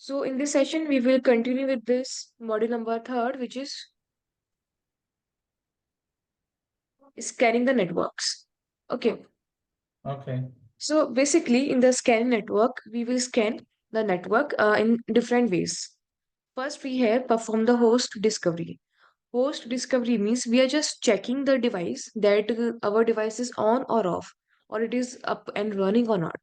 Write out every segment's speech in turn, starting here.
So in this session, we will continue with this module number third, which is scanning the networks. Okay. Okay. So basically, in the scanning network, we will scan the network in different ways. First, we have perform the host discovery. Host discovery means we are just checking the device that our device is on or off, or it is up and running or not.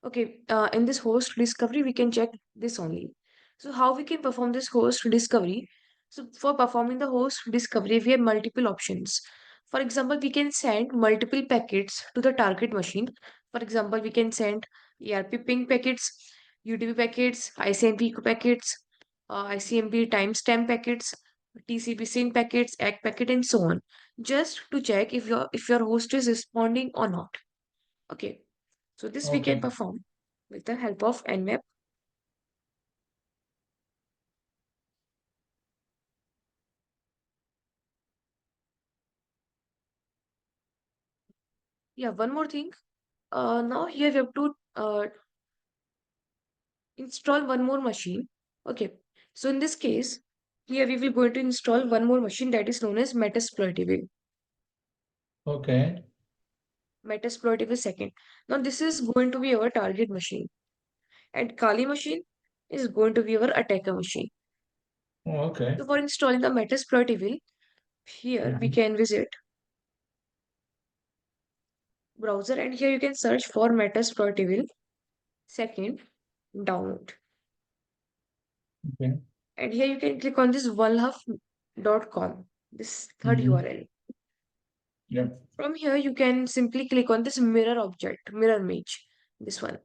Okay, in this host discovery, we can check this only. So how we can perform this host discovery? So for performing the host discovery, we have multiple options. For example, we can send multiple packets to the target machine. For example, we can send ERP ping packets, UDP packets, ICMP packets, ICMP timestamp packets, TCP sync packets, ACK packet, and so on, just to check if your host is responding or not. Okay. So this we can Okay. perform with the help of Nmap. Yeah, one more thing. Now here we have to install one more machine. Okay. So in this case, here we will going to install one more machine that is known as Metasploitable. Okay. Metasploitable second. Now this is going to be our target machine, and Kali machine is going to be our attacker machine. Okay. So for installing the Metasploitable, here we Mhm. can visit browser, and here you can search for Metasploitable second download. Okay. And here you can click on this walhuff.com, this third Mm-hmm. URL. Yep. From here, you can simply click on this mirror object, mirror image, this one.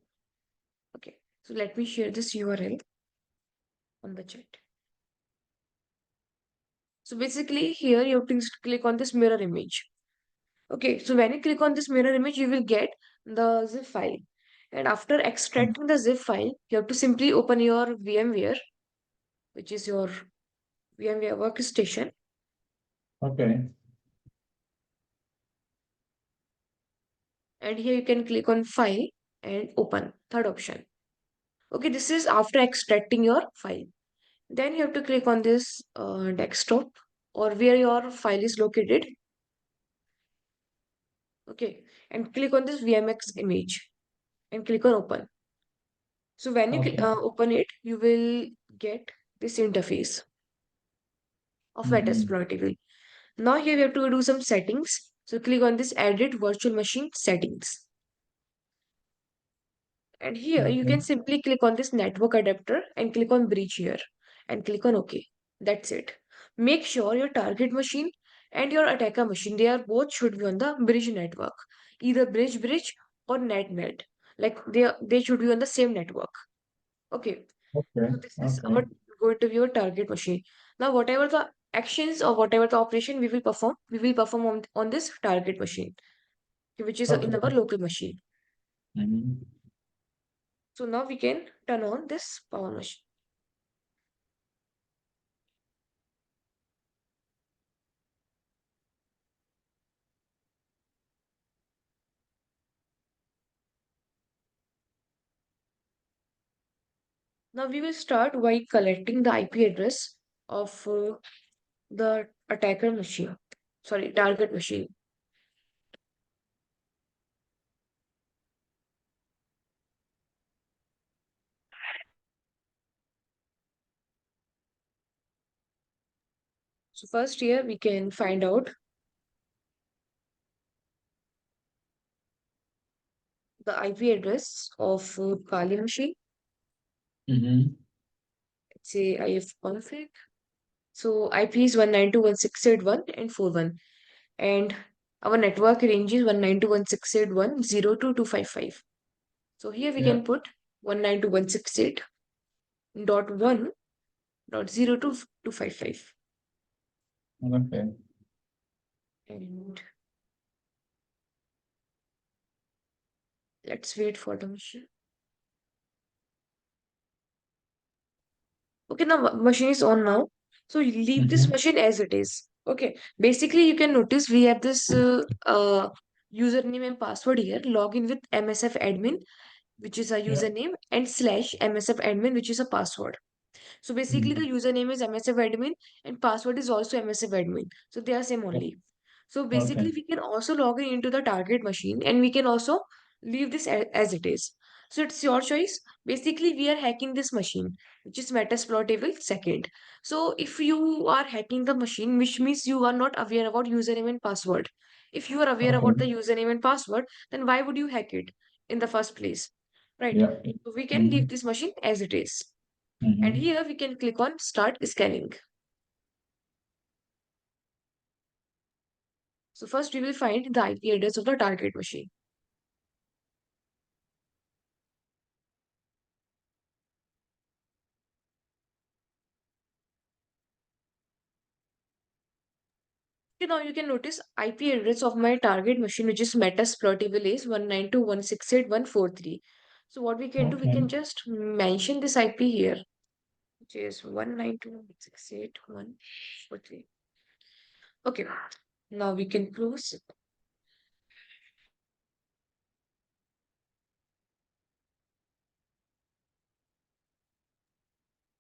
Okay, so let me share this URL on the chat. So basically, here you have to click on this mirror image. Okay, so when you click on this mirror image, you will get the zip file. And after extracting the zip file, you have to simply open your VMware, which is your VMware workstation. Okay. And here you can click on file and open, third option. Okay, this is after extracting your file. Then you have to click on this desktop or where your file is located. Okay, and click on this VMX image and click on open. So when you Okay. open it, you will get this interface of Mm-hmm. Metasploitable. Now here we have to do some settings. So click on this edit virtual machine settings. And here you Okay. can simply click on this network adapter and click on bridge here and click on OK. That's it. Make sure your target machine and your attacker machine, they are both should be on the bridge network, either bridge or net. Like they should be on the same network. Okay. Okay. So this is Okay. our going to be your target machine. Now whatever the actions or whatever the operation we will perform on this target machine, which is in our Okay. local machine. Mm-hmm. So now we can turn on this power machine. Now we will start by collecting the IP address of the attacker machine. Sorry, target machine. So first here we can find out the IP address of Kali machine. Mm-hmm. Let's say IF config. So IP is 192.168.1 and 41. And our network range is 192.168.1.02255. So here we Yeah. can put 192.168.1.02255. Okay. And let's wait for the machine. Okay, now machine is on now. So you leave this Mm-hmm. machine as it is. Okay. Basically, you can notice we have this username and password here. Login with MSF admin. which is a Yeah. username, and slash MSFadmin, which is a password. So basically, the Mhm. username is MSFadmin and password is also MSFadmin. So they are same O- only. So Okay. basically, we can also log in into the target machine and we can also leave this as it is. So it's your choice. Basically, we are hacking this machine, which is Metasploitable second. So if you are hacking the machine, which means you are not aware about username and password. If you are aware about the Okay. username and password, then why would you hack it in the first place? Right. Yeah. So we can leave Mhm. this machine as it is. And Mhm. here we can click on start scanning. So first we will find the IP address of the target machine. Okay, now you can notice IP address of my target machine, which is Metasploitable is 192.168.143. So what we can do, we can Okay. just mention this IP here, which is 192.168.143. Okay, now we can close.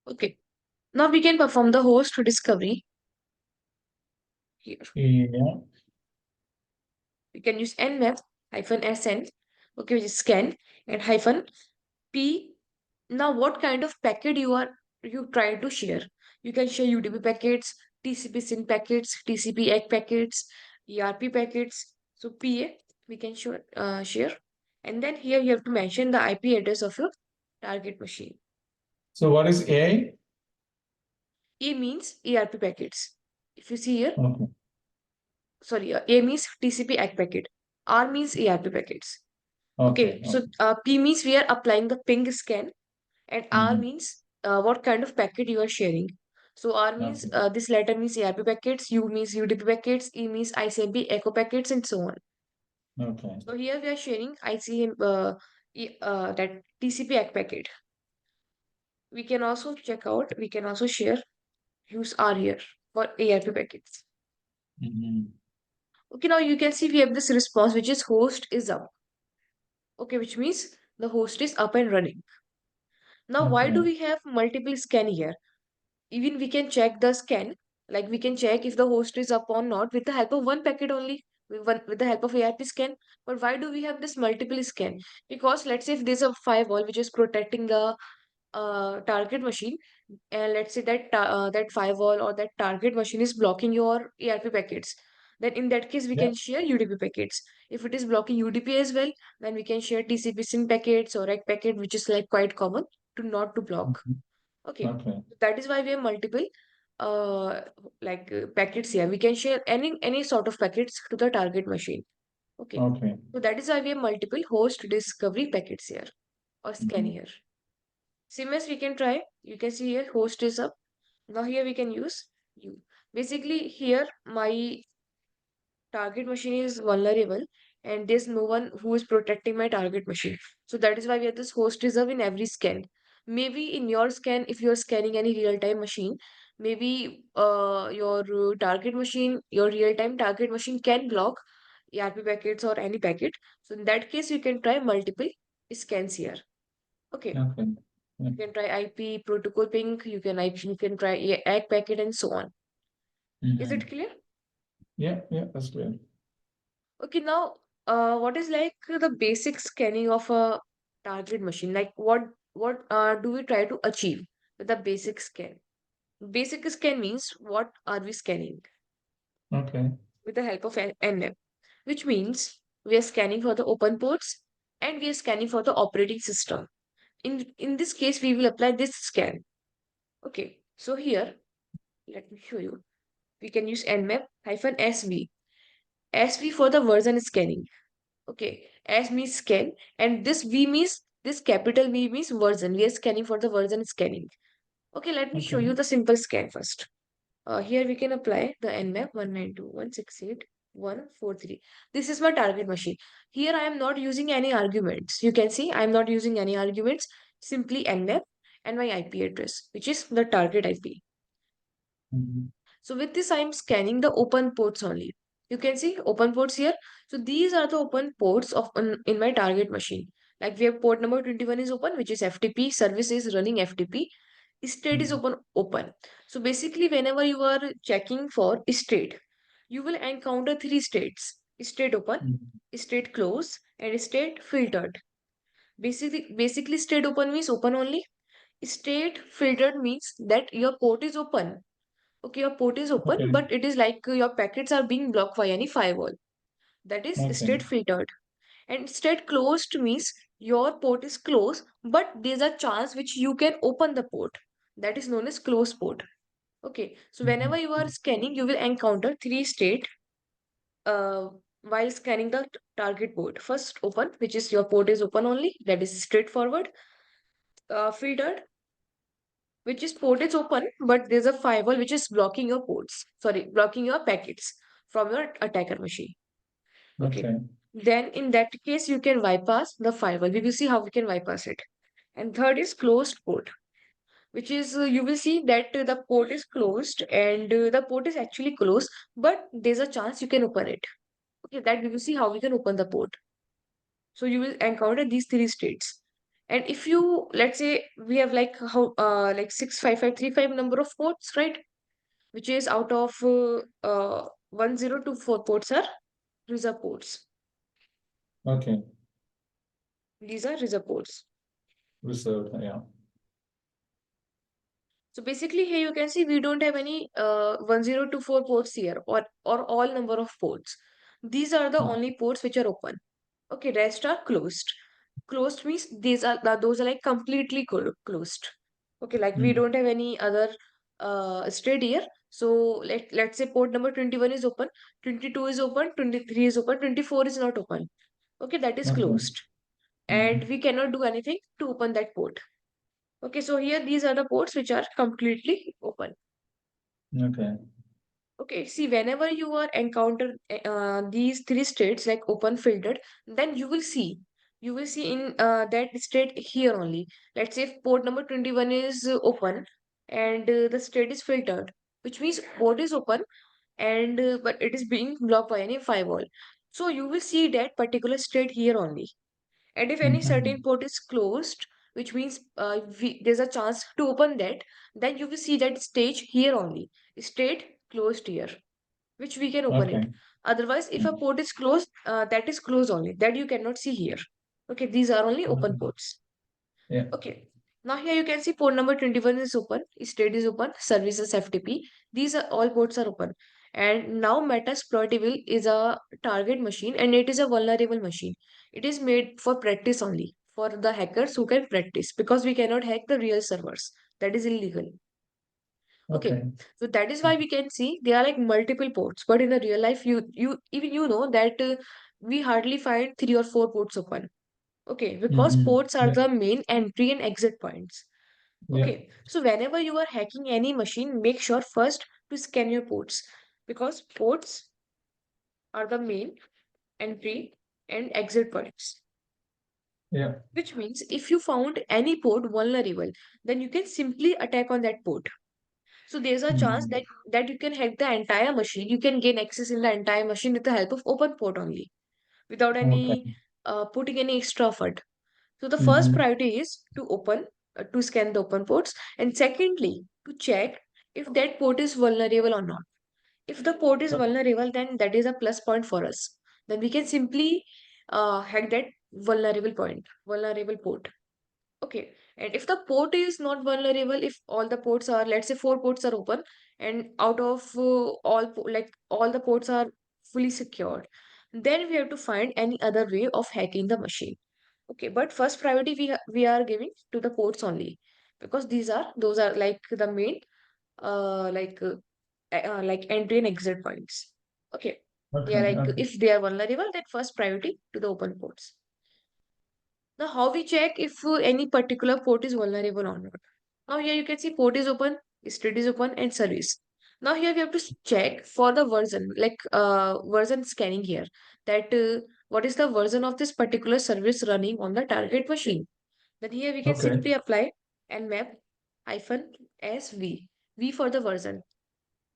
Okay, now we can perform the host discovery here. Yeah. We can use nmap -sn, okay, which is scan, and hyphen p. Now, what kind of packet you try to share? You can share UDP packets, TCP SYN packets, TCP ACK packets, ERP packets. So PA we can share, and then here you have to mention the IP address of your target machine. So what is A? A means ERP packets. If you see here, Okay. sorry, A means TCP ACK packet. R means ERP packets. Okay. Okay, so Okay. P means we are applying the ping scan, and R Mhm. means what kind of packet you are sharing. So R means Okay. this letter means ARP packets, U means UDP packets, E means ICMP echo packets, and so on. Okay. So here we are sharing that TCP ACK packet. We can also check out, we can also share, use R here for ARP packets. Mhm. Okay, now you can see we have this response which is host is up. Okay, which means the host is up and running. Now, why do Okay. we have multiple scan here? Even we can check the scan, like we can check if the host is up or not with the help of one packet only, with the help of ARP scan. But why do we have this multiple scan? Because let's say if there's a firewall which is protecting the target machine, and let's say that firewall or that target machine is blocking your ARP packets, then in that case we Yeah. can share UDP packets. If it is blocking UDP as well, then we can share TCP SYN packets or REC packet, which is like quite common to not to block. Mhm. Okay, Okay. that is why we have multiple uh packets here. We can share any sort of packets to the target machine. Okay, Okay. so that is why we have multiple host discovery packets here or scan Mhm. here. Same as we can try. You can see here host is up. Now here we can use you. Basically here my target machine is vulnerable and there's no one who is protecting my target machine. So that is why we have this host reserve in every scan. Maybe in your scan, if you're scanning any real-time machine, maybe your target machine, your real-time target machine can block ERP packets or any packet. So in that case, you can try multiple scans here. Okay. Okay. Yeah. You can try IP, protocol ping, you can try ACK packet and so on. Is it Mhm. clear? Yeah. Yeah. That's clear. Okay, now, what is like the basic scanning of a target machine? Like, what do we try to achieve with the basic scan? Basic scan means what are we scanning Okay. with the help of NF, which means we are scanning for the open ports and we are scanning for the operating system. In this case, we will apply this scan. Okay, so here, let me show you. We can use nmap-sv. SV for the version scanning. Okay, S means scan, and this V means this capital V means version. We are scanning for the version scanning. Okay, let me show Okay. you the simple scan first. Here we can apply the nmap 192.168.143. This is my target machine. Here I am not using any arguments. You can see I am not using any arguments. Simply nmap and my IP address, which is the target IP. Mhm. So with this, I'm scanning the open ports only. You can see open ports here. So these are the open ports in my target machine. Like we have port number 21 is open, which is FTP, service is running FTP, state is open. So basically, whenever you are checking for state, you will encounter three states: state open, state close, and state filtered. Basically, state open means open only. State filtered means that your port is open. Okay, your port is open, Okay. but it is like your packets are being blocked by any firewall. That is Okay. state filtered. And state closed means your port is closed, but there's a chance which you can open the port. That is known as closed port. Okay, so whenever you are scanning, you will encounter three state uh, while scanning the target port. First, open, which is your port is open only. That is straightforward. Filtered, which is port is open, but there's a firewall which is blocking your ports. Sorry, blocking your packets from your attacker machine. Okay. Okay. Then in that case, you can bypass the firewall. We will see how we can bypass it. And third is closed port, which is you will see that the port is closed and the port is actually closed, but there's a chance you can open it. Okay, that we will see how we can open the port. So you will encounter these three states. And if you, let's say we have like how like 65535 number of ports, right? Which is out of 1024 ports are reserve ports. Okay. These are reserve ports. Reserved. Yeah. So basically here you can see we don't have any 1024 ports here or all number of ports. These are the only ports which are open. Okay, rest are closed. Closed means those are like completely closed. Okay, like we Mm. don't have any other state here. So let's say port number 21 is open, 22 is open, 23 is open, 24 is not open. Okay, that is Okay. closed. And we cannot do anything to open that port. Okay, so here these are the ports which are completely open. Okay. Okay, see, whenever you are encounter these three states like open filtered, then you will see in that state here only. Let's say if port number 21 is open and the state is filtered, which means port is open and but it is being blocked by any firewall. So you will see that particular state here only. And if any certain port is closed, which means there's a chance to open that, then you will see that stage here only. State closed here, which we can open it. Okay. Otherwise, if a port is closed, that is closed only. That you cannot see here. Okay, these are only open Okay. ports. Yeah. Okay. Now here you can see port number 21 is open, state is open, services FTP. These are all ports are open. And now Metasploitable is a target machine and it is a vulnerable machine. It is made for practice only, for the hackers who can practice because we cannot hack the real servers. That is illegal. Okay. Okay. So that is why we can see there are like multiple ports, but in the real life, you know that we hardly find three or four ports open. Okay, because ports are Yeah. the main entry and exit points. Yeah. Okay, so whenever you are hacking any machine, make sure first to scan your ports because ports are the main entry and exit points. Yeah. Which means if you found any port vulnerable, then you can simply attack on that port. So there's a chance Mm. that you can hack the entire machine. You can gain access in the entire machine with the help of open port only, without Okay. any putting any extra effort. So the first Mm-hmm. priority is to to scan the open ports, and secondly, to check if that port is vulnerable or not. If the port is vulnerable, then that is a plus point for us. Then we can simply hack that vulnerable port. Okay. And if the port is not vulnerable, if all the ports are, let's say four ports are open, and out of like all the ports are fully secured, then we have to find any other way of hacking the machine. Okay, but first priority we are giving to the ports only because those are like the main uh like uh, like entry and exit points. Okay, they are Okay. like Okay. if they are vulnerable, then first priority to the open ports. Now, how we check if any particular port is vulnerable or not? Now, here you can see port is open, state is open, and service. Now, here we have to check for the version, like version scanning here, that what is the version of this particular service running on the target machine. Then here we can Okay. simply apply nmap hyphen sv, v for the version.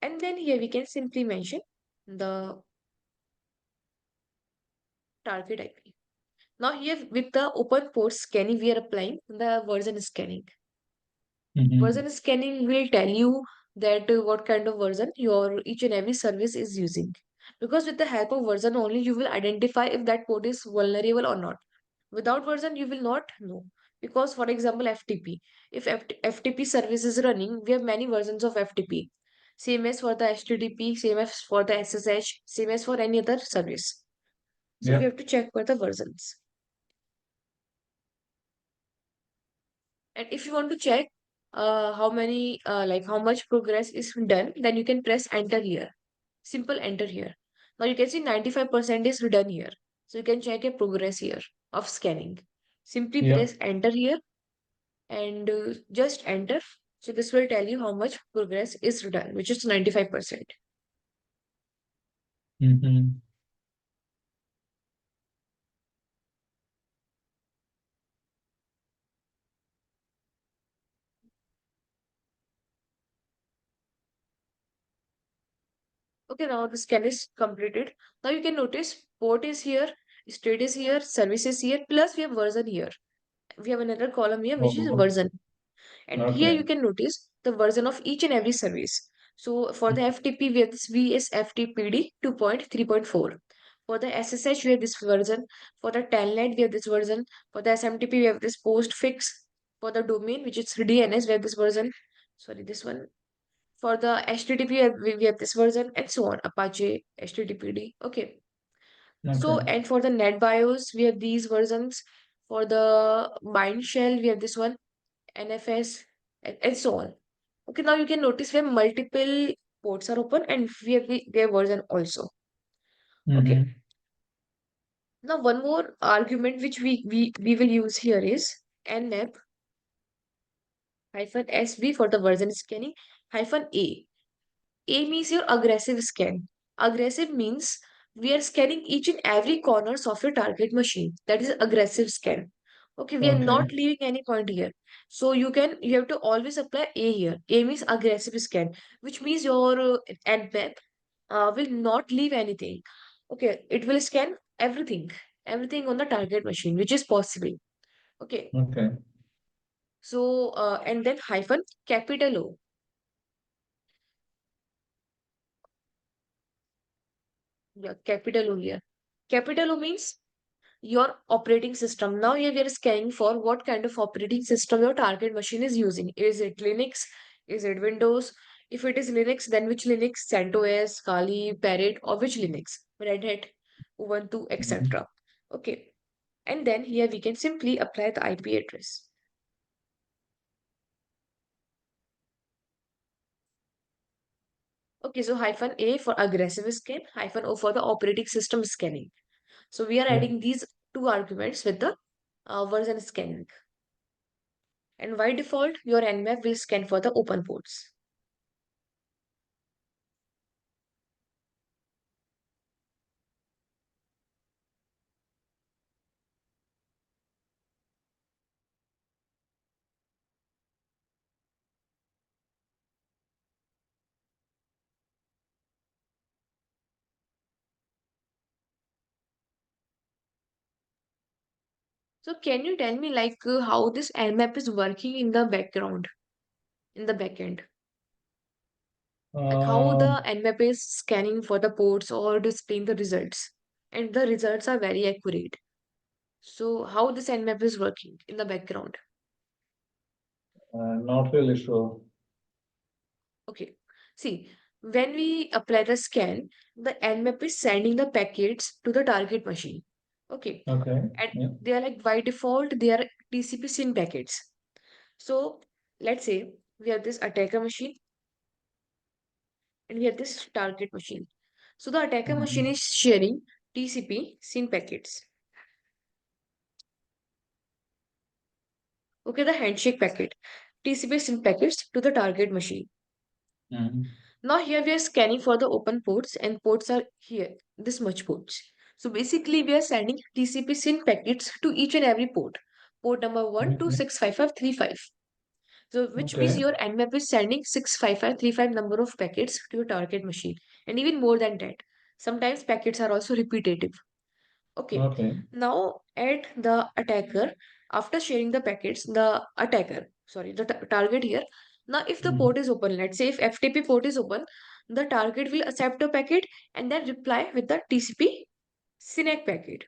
And then here we can simply mention the target IP. Now here with the open port scanning, we are applying the version scanning. Mm-hmm. Version scanning will tell you that what kind of version your each and every service is using. Because with the help of version only, you will identify if that port is vulnerable or not. Without version, you will not know. Because for example, FTP. If FTP service is running, we have many versions of FTP. Same as for the HTTP, same as for the SSH, same as for any other service. So we Yeah. have to check for the versions. And if you want to check how much progress is done, then you can press enter here. Simple enter here. Now you can see 95% is done here. So you can check a progress here of scanning. Simply Yeah. press enter here and just enter. So this will tell you how much progress is done, which is 95%. Mm-hmm. Okay, now the scan is completed. Now you can notice port is here, state is here, service is here, plus we have version here. We have another column here, which is Oh, version. And here okay. you can notice the version of each and every service. So for the FTP, we have this VSFTPD 2.3.4. For the SSH, we have this version. For the telnet, we have this version. For the SMTP, we have this postfix. For the domain, which is DNS, we have this version. Sorry, this one. For the HTTP, we have this version, and so on. Apache, HTTPD. Okay. So, Okay. and for the NetBIOS, we have these versions. For the bind shell, we have this one. NFS, and so on. Okay, now you can notice where multiple ports are open and we have their version also. Okay, Mm-hmm. now one more argument which we will use here is nmap hyphen sb for the version scanning hyphen a. A means your aggressive scan. Aggressive means we are scanning each and every corners of your target machine. That is aggressive scan. Okay, we are Okay. not leaving any point here. So you have to always apply A here. A means aggressive scan, which means your nmap will not leave anything. Okay, it will scan everything on the target machine, which is possible. Okay, Okay. so and then hyphen capital O. Yeah, capital O here. Capital O means your operating system. Now here we are scanning for what kind of operating system your target machine is using. Is it Linux? Is it Windows? If it is Linux, then which Linux? CentOS, Kali, Parrot, or which Linux? Red Hat, Ubuntu, Mm-hmm. etc. Okay. And then here we can simply apply the IP address. Okay, so hyphen A for aggressive scan, hyphen O for the operating system scanning. So we are Yeah. adding these two arguments with the version scanning. And by default, your Nmap will scan for the open ports. So can you tell me how this Nmap is working in the background, in the backend? Like how the Um, Nmap is scanning for the ports or displaying the results. And the results are very accurate. So how this Nmap is working in the background? not really sure. Okay. See, when we apply the scan, the Nmap is sending the packets to the target machine. Okay. Okay. And Yeah. they are like by default, they are TCP SYN packets. So let's say we have this attacker machine and we have this target machine. So the attacker machine Mm-hmm. is sharing TCP SYN packets. Okay, the handshake packet, TCP SYN packets to the target machine. Mm-hmm. Now here we are scanning for the open ports and ports are here, this much ports. So basically we are sending TCP SYN packets to each and every port. Port number 1265535. So which means Okay. your Nmap is sending 65535 number of packets to your target machine and even more than that. Sometimes packets are also repetitive. Okay. Okay. Now at the attacker, after sharing the packets, the attacker, sorry, the target here. Now if the port is open, let's say if FTP port is open, the target will accept the packet and then reply with the TCP SYNAC packet,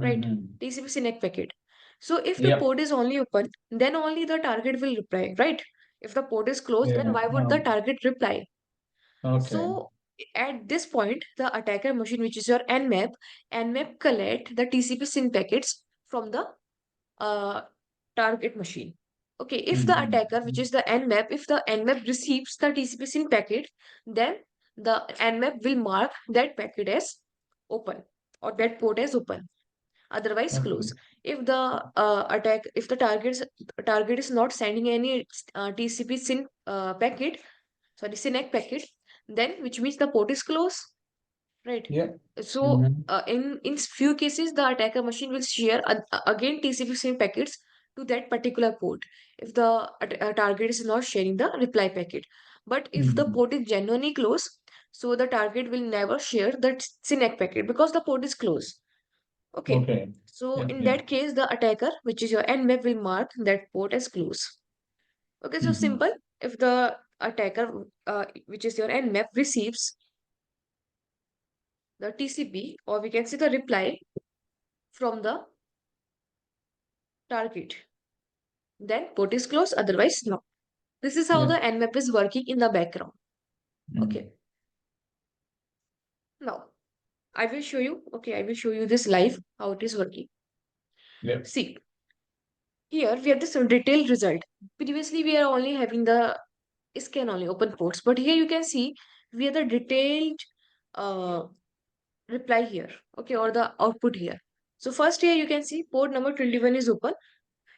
right? Mm-hmm. TCP SYNAC packet. So if the Yep. port is only open, then only the target will reply, right? If the port is closed, then Yeah. why would the target reply? Okay. So at this point, the attacker machine, which is your Nmap collect the TCP SYN packets from the uh, target machine. Okay, if the attacker, which Mm-hmm. is the Nmap, if the Nmap receives the TCP SYN packet, then the Nmap will mark that packet as open or that port as open. Otherwise, Okay. close. If the if the target is not sending any TCP SYN packet, sorry, SYNAC packet, then which means the port is closed, right? Yeah. So Mm-hmm. in few cases, the attacker machine will share again TCP SYN packets to that particular port if the target is not sharing the reply packet. But if the Mm-hmm. port is genuinely closed, so the target will never share that SYNAC packet because the port is closed. Okay. Okay. So Yep. in Yep. that case, the attacker, which is your nmap, will mark that port as closed. Okay, so Mm-hmm. simple. If the attacker, which is your nmap, receives the TCP, or we can see the reply from the target, then port is closed, otherwise no. This is how the Yep. nmap is working in the background. Mm-hmm. Okay, now I will show you this live, how it is working. Yep. See, here we have this detailed result. Previously, we are only having the scan only open ports, but here you can see we have the detailed uh, reply here, okay, or the output here. So first here you can see port number 21 is open,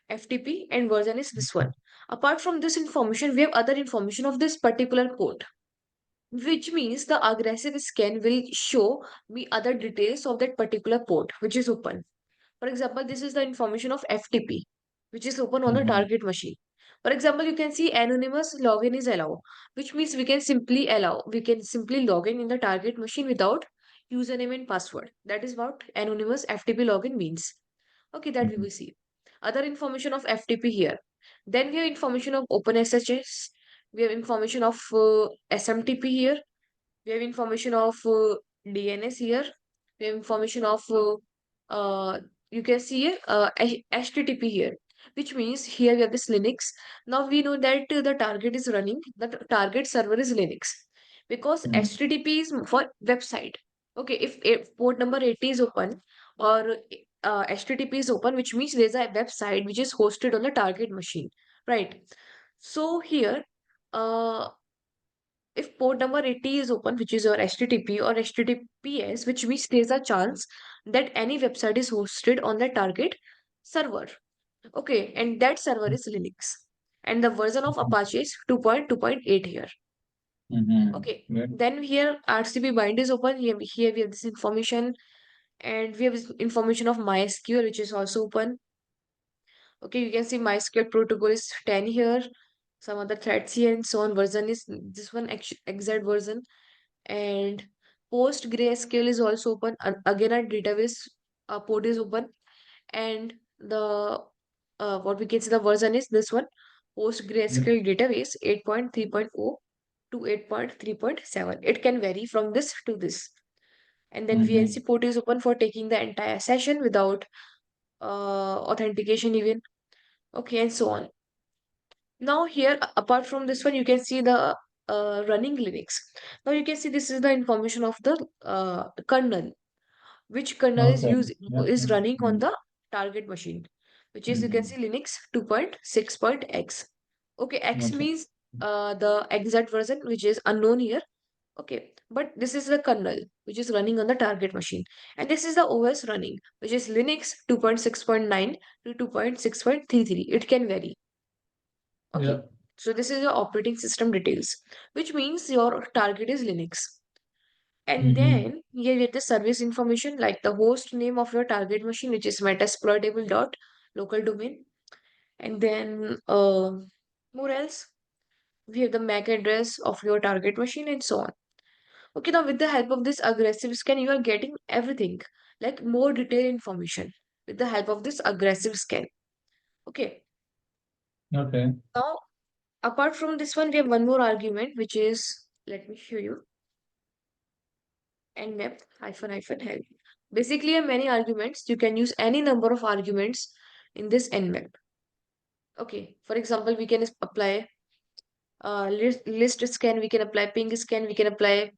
FTP, and version is this one. Apart from this information, we have other information of this particular port, which means the aggressive scan will show me other details of that particular port, which is open. For example, this is the information of FTP, which is open on the Mm-hmm. target machine. For example, you can see anonymous login is allowed, which means we can simply log in the target machine without username and password. That is what anonymous FTP login means. Okay, that we Mm-hmm. will see. Other information of FTP here. Then we have information of OpenSSH. We have information of SMTP here. We have information of DNS here. We have information of you can see here HTTP here, which means here we have this Linux. Now we know that the target is running, the target server is Linux, because HTTP is for website. Okay, if port number 80 is open, or HTTP is open, which means there's a website which is hosted on the target machine, right? So here, uh, if port number 80 is open, which is your HTTP or HTTPS, which means there's a chance that any website is hosted on the target server. Okay, and that server is Linux. And the version of Apache is 2.2.8 here. Mm-hmm. Okay, Yep. then here RCP bind is open. Here we have this information, and we have this information of MySQL, which is also open. Okay, you can see MySQL protocol is 10 here. Some other threads here and so on. Version is this one, exact version. And PostgreSQL is also open. Again, our database port is open, and the what we can see the version is this one, Yep. PostgreSQL database 8.3.0 to 8.3.7. It can vary from this to this. And then Mm-hmm. VNC port is open for taking the entire session without authentication even. Okay, and so on. Now here, apart from this one, you can see the running Linux. Now you can see this is the information of the kernel, which kernel is Okay. used Yep. is Yep. running on Mm-hmm. the target machine, which is you can Mm-hmm. see Linux 2.6.x. Okay, X Okay. means the exact version, which is unknown here. Okay, but this is the kernel which is running on the target machine, and this is the OS running, which is Linux 2.6.9 to 2.6.33. It can vary. Okay, Yep. so this is your operating system details, which means your target is Linux. And Mm-hmm. then here you get the service information like the host name of your target machine, which is metasploitable dot local domain. And then more else? We have the MAC address of your target machine and so on. Okay, now with the help of this aggressive scan, you are getting everything. like more detailed information with the help of this aggressive scan. Okay. Okay. Now, apart from this one, we have one more argument, which is, let me show you, nmap hyphen hyphen help. Basically, have many arguments. You can use any number of arguments in this nmap. Okay. For example, we can apply list scan, we can apply ping scan, we can apply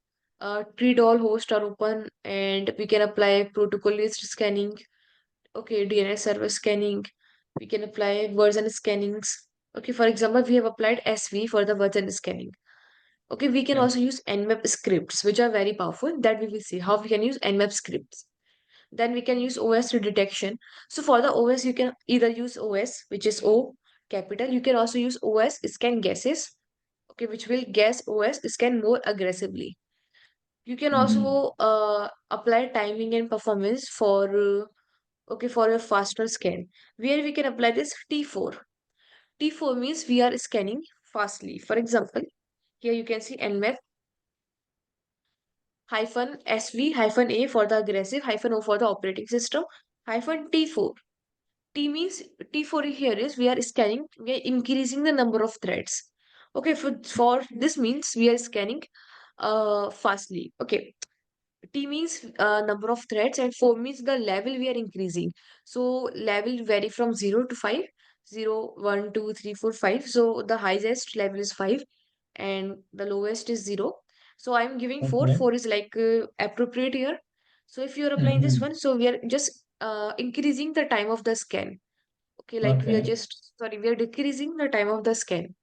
treat all hosts are open, and we can apply protocol list scanning. Okay, DNS server scanning. We can apply version scannings. Okay, for example, we have applied SV for the version scanning. Okay, we can Yeah. also use nmap scripts, which are very powerful. That we will see how we can use nmap scripts. Then we can use OS detection. So for the OS, you can either use OS, which is O capital. You can also use OS scan guesses, okay, which will guess OS scan more aggressively. You can Mm-hmm. also apply timing and performance for okay, for a faster scan, where we can apply this T4. T4 means we are scanning fastly. For example, here you can see nmap hyphen SV hyphen A for the aggressive, hyphen O for the operating system, hyphen T4. T means T4 here is we are scanning, we are increasing the number of threads. Okay, for this means we are scanning fastly. Okay, T means number of threads, and 4 means the level we are increasing. So level vary from 0 to 5. 0, 1, 2, 3, 4, 5. So the highest level is 5 and the lowest is 0. So I'm giving 4. Okay. 4 is like appropriate here. So if you're applying this Mm-hmm. one, so we are just increasing the time of the scan. Okay, like we are Okay. just, sorry, we are decreasing the time of the scan,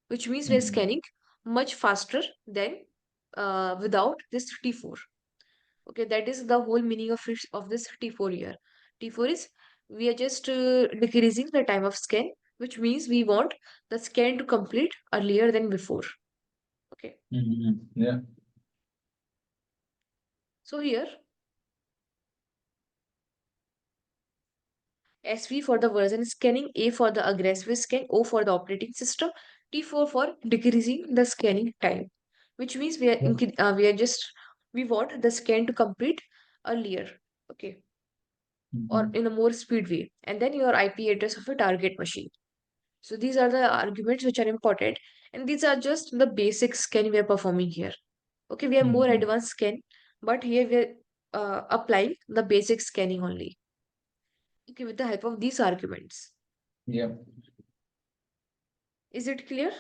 which means we are Mm-hmm. scanning much faster than without this T4. Okay, that is the whole meaning of this T4 here. T4 is we are just decreasing the time of scan, which means we want the scan to complete earlier than before. Okay, Mm-hmm. Yeah. so here SV for the version scanning, A for the aggressive scan, O for the operating system, T4 for decreasing the scanning time, which means Yeah. we are just we want the scan to complete earlier. Okay, or Mm-hmm. in a more speed way, and then your IP address of a target machine. So these are the arguments which are important, and these are just the basic scan we are performing here. Okay, we have more Mm-hmm. advanced scan, but here we are applying the basic scanning only. Okay, with the help of these arguments. Yeah. Is it clear?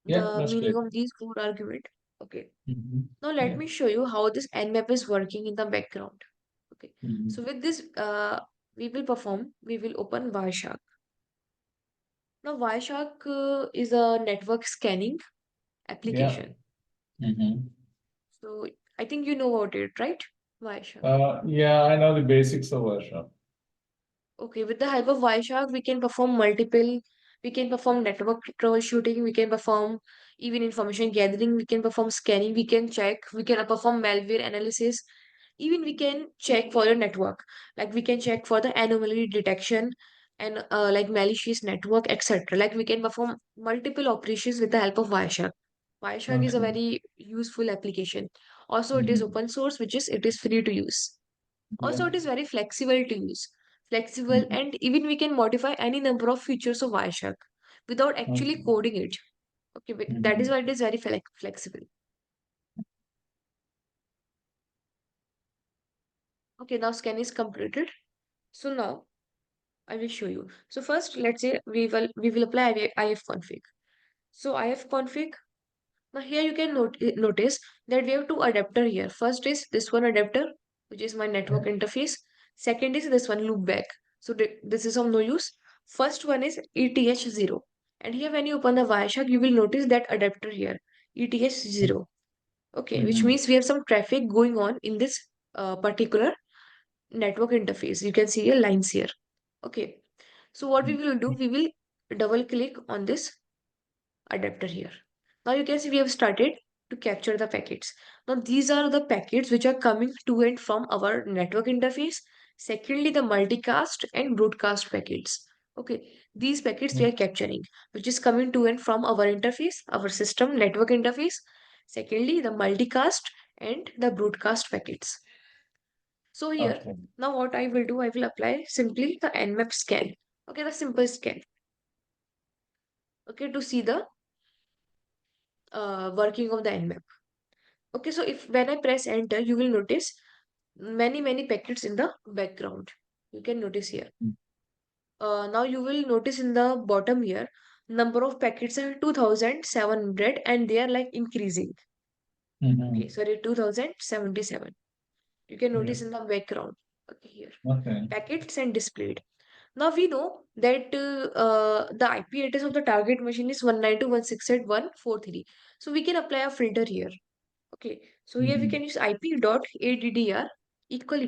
Yeah, The that's meaning great. of these four argument. Okay. Mm-hmm. Now let Yeah. me show you how this nmap is working in the background. Okay. Mm-hmm. So with this, we will open Wireshark. Now Wireshark is a network scanning Yeah. application. Mm-hmm. So I think you know about it, right? Wireshark. Yeah, I know the basics of Wireshark. Okay, with the help of Wireshark, we can perform network troubleshooting, we can perform even information gathering, we can perform scanning, we can check, we can perform malware analysis, even we can check for your network. Like we can check for the anomaly detection and like malicious network, etc. Like we can perform multiple operations with the help of Wireshark. Wireshark is a Okay. very useful application. Also, it is Mm-hmm. open source, which is it is free to use. Yeah. Also, it is very flexible to use. Flexible, Mm-hmm. and even we can modify any number of features of Wireshark without actually Okay. coding it. Okay, that is Mm-hmm. why it is very flexible. Okay, now scan is completed. So now I will show you. So first, let's say we will apply ifconfig. So ifconfig. Now here you can notice that we have two adapter here. First is this one adapter, which is my Yeah. network interface. Second is this one loopback. So this is of no use. First one is ETH0. And here when you open the Wireshark, you will notice that adapter here, ETH0. Okay, which Mm-hmm. means we have some traffic going on in this particular network interface. You can see your lines here. Okay, so what we will do, we will double click on this adapter here. Now you can see we have started to capture the packets. Now these are the packets which are coming to and from our network interface. Secondly, the multicast and broadcast packets. Okay, these packets we are capturing, which is coming to and from our interface, our system network interface. Secondly, the multicast and the broadcast packets. So here, Okay. now what I will do, I will apply simply the nmap scan. Okay, the simple scan. Okay, to see the working of the nmap. Okay, so if when I press enter, you will notice many packets in the background. You can notice here. Now you will notice in the bottom here, number of packets are 2700 and they are like increasing. Okay, Mm-hmm. sorry, 2077. You can Yeah. notice in the background. Okay, here. Okay. Packets and displayed. Now we know that the IP address of the target machine is 192.168.143. So we can apply a filter here. Okay, so here we Mm-hmm. can use IP.addr equal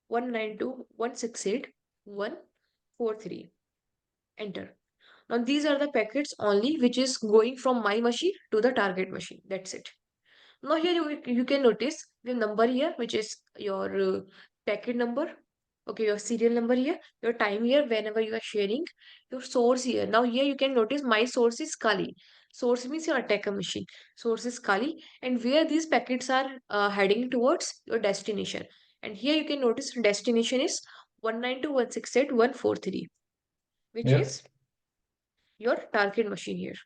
192.168.143. Enter. Now these are the packets only which is going from my machine to the target machine. That's it. Now here you can notice the number here, which is your packet number. Okay, your serial number here, your time here, whenever you are sharing, your source here. Now here you can notice my source is Kali. Source means your attacker machine. Source is Kali, and where these packets are heading towards your destination. And here you can notice destination is 192.168.143, which Yeah. is your target machine here.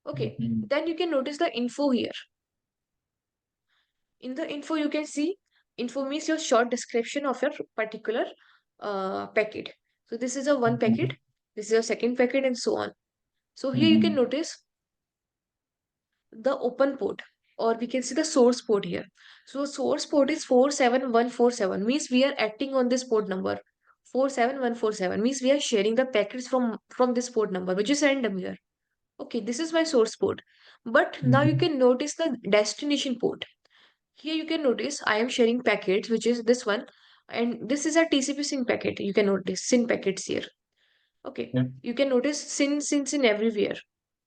Okay, Mm-hmm. then you can notice the info here. In the info, you can see info means your short description of your particular packet. So this is a one Mm-hmm. packet, this is a second packet, and so on. So here you can Mm-hmm. notice the open port, or we can see the source port here. So source port is 47147, means we are acting on this port number. 47147 means we are sharing the packets from this port number, which is random here. Okay, this is my source port. But now you Mm-hmm. can notice the destination port. Here you can notice I am sharing packets, which is this one, and this is a TCP SYN packet. You can notice SYN packets here. Okay, Yeah. you can notice SYN everywhere,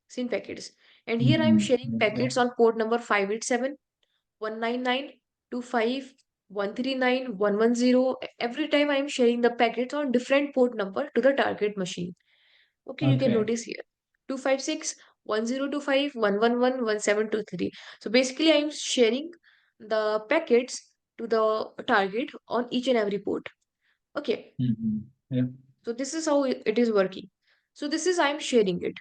SYN packets. And here I am Mm-hmm. sharing Yeah. packets on port number 587, 199, 25, 139, 110. Every time I am sharing the packets on different port number to the target machine. Okay, you can Okay. notice here 256, 1025, 111, 1723. So basically, I'm sharing the packets to the target on each and every port. Okay, Mm-hmm. Yeah. so this is how it is working. So this is I'm sharing it.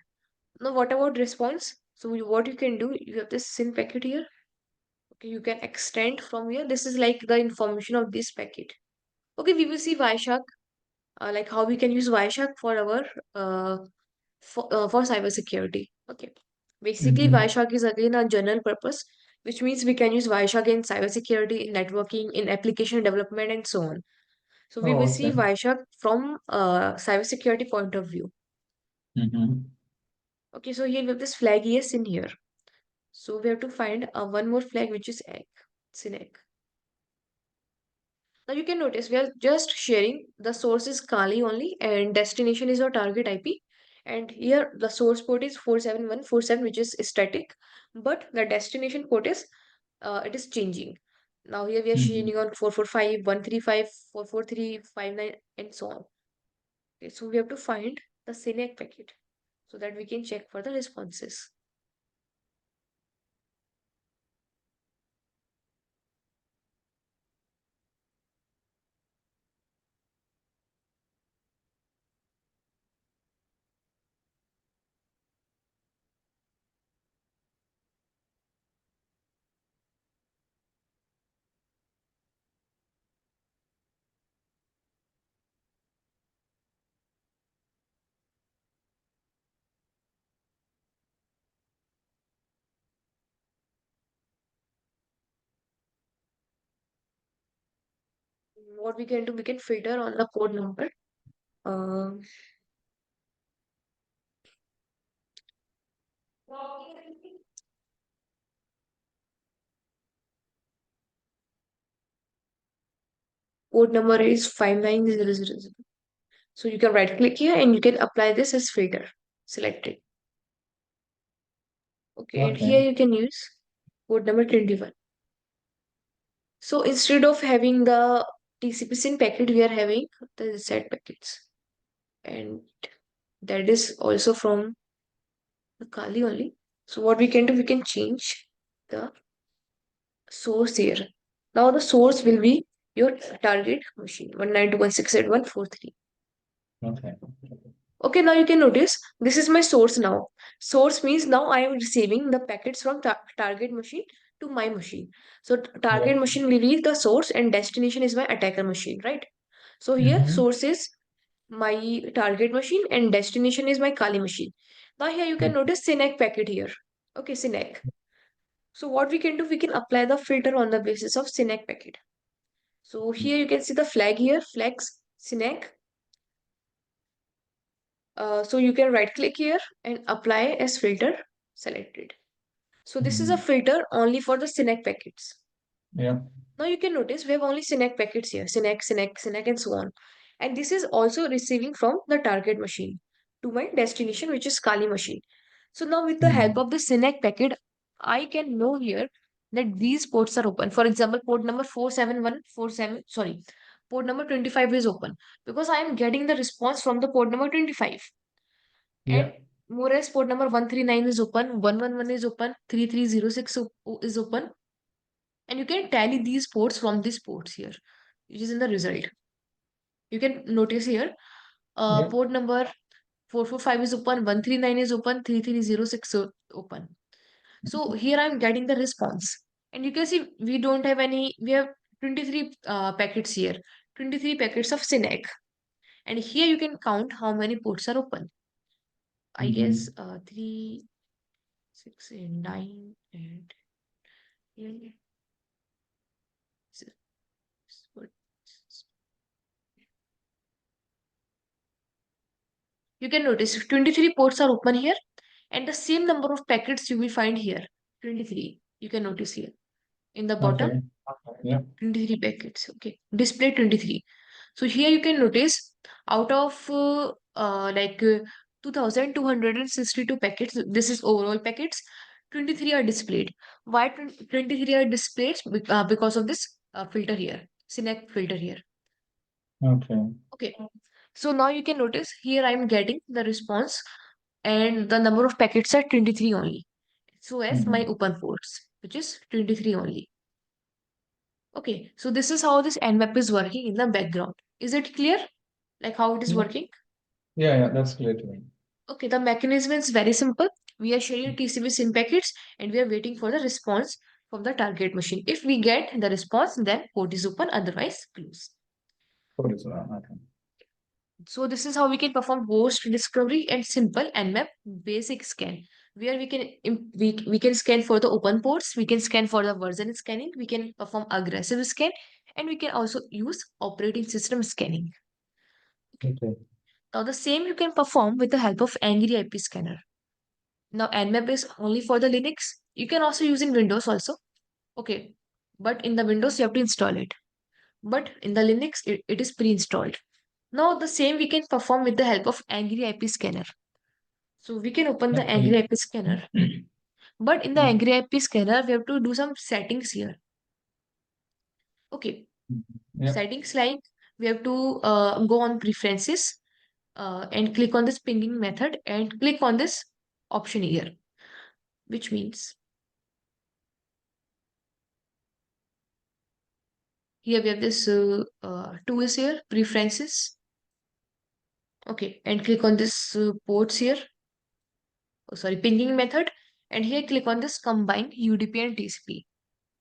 Now, what about response? So what you can do, you have this SYN packet here. Okay, you can extend from here. This is like the information of this packet. Okay, we will see Wireshark, like how we can use Wireshark for our for cybersecurity. Okay. Basically, Mm-hmm. Wireshark is again a general purpose, which means we can use Wireshark in cybersecurity, in networking, in application development, and so on. So we will Oh, see okay. Wireshark from cybersecurity point of view. Mm-hmm. Okay, so here we have this flag ES in here. So we have to find one more flag which is egg. It's an egg. Now you can notice we are just sharing the source is Kali only and destination is our target IP. And here the source port is 47147, which is static, but the destination port is it is changing. Now here we are Mm-hmm. sharing on 445, 135, 443, 59, and so on. Okay, so we have to find the SYNAC packet so that we can check for the responses. What we can do, we can filter on the code number. Uh, Code number is 59000. So you can right click here and you can apply this as filter. Select it. Okay, and Okay. here you can use code number 21. So instead of having the TCP SYN packet, we are having the set packets. And that is also from the Kali only. So what we can do, we can change the source here. Now the source will be your target machine 192.168.143. Okay. Okay, now you can notice this is my source now. Source means now I am receiving the packets from target machine to my machine. So Yeah. target machine will be the source and destination is my attacker machine, right? So here Mm-hmm. source is my target machine and destination is my Kali machine. Now here you can notice Synac packet here. Okay, Synac. So what we can do, we can apply the filter on the basis of Synac packet. So here you can see the flag here, flags Synac. So you can right click here and apply as filter selected. So this is a Mm-hmm. filter only for the Synac packets. Yeah. Now you can notice we have only Synac packets here, Synac, and so on. And this is also receiving from the target machine to my destination, which is Kali machine. So now with the help Mm-hmm. of the Synac packet, I can know here that these ports are open. For example, port number 47147, sorry, port number 25 is open because I am getting the response from the port number 25. Yeah. And whereas port number 139 is open, 111 is open, 3306 is open. And you can tally these ports from these ports here, which is in the result. You can notice here, Yeah. port number 445 is open, 139 is open, 3306 open. So here I'm getting the response. And you can see we don't have any, we have 23 packets here, 23 packets of Synac. And here you can count how many ports are open. I Mm-hmm. guess 3, 6, 9, and 10. You can notice 23 ports are open here and the same number of packets you will find here 23. You can notice here in the bottom Okay. Yeah. 23 packets. Okay, display 23. So here you can notice out of 2262 packets, this is overall packets, 23 are displayed. Why 23 are displayed? Because of this filter here, Synac filter here. Okay. Okay, so now you can notice here I am getting the response and the number of packets are 23 only. So as my Mm-hmm. open ports, which is 23 only. Okay, so this is how this nmap is working in the background. Is it clear? Like how it is Yeah. working? Yeah. Yeah. That's clear to me. Okay, the mechanism is very simple. We are sharing TCP SYN packets and we are waiting for the response from the target machine. If we get the response, then port is open, otherwise close. What is that? Okay. So this is how we can perform host discovery and simple nmap basic scan, where we can scan for the open ports, we can scan for the version scanning, we can perform aggressive scan, and we can also use operating system scanning. Okay. Okay. Now the same you can perform with the help of Angry IP scanner. Now nmap is only for the Linux. You can also use in Windows also. Okay. But in the Windows you have to install it. But in the Linux it is pre-installed. Now the same we can perform with the help of Angry IP scanner. So we can open the Okay. Angry IP scanner. But in the Yeah. Angry IP scanner, we have to do some settings here. Okay. Yeah. Settings like we have to go on preferences and click on this pinging method and click on this option here, which means here we have this tools here, preferences. Okay. And click on this ports here. Oh, sorry, pinging method. And here click on this combine UDP and TCP.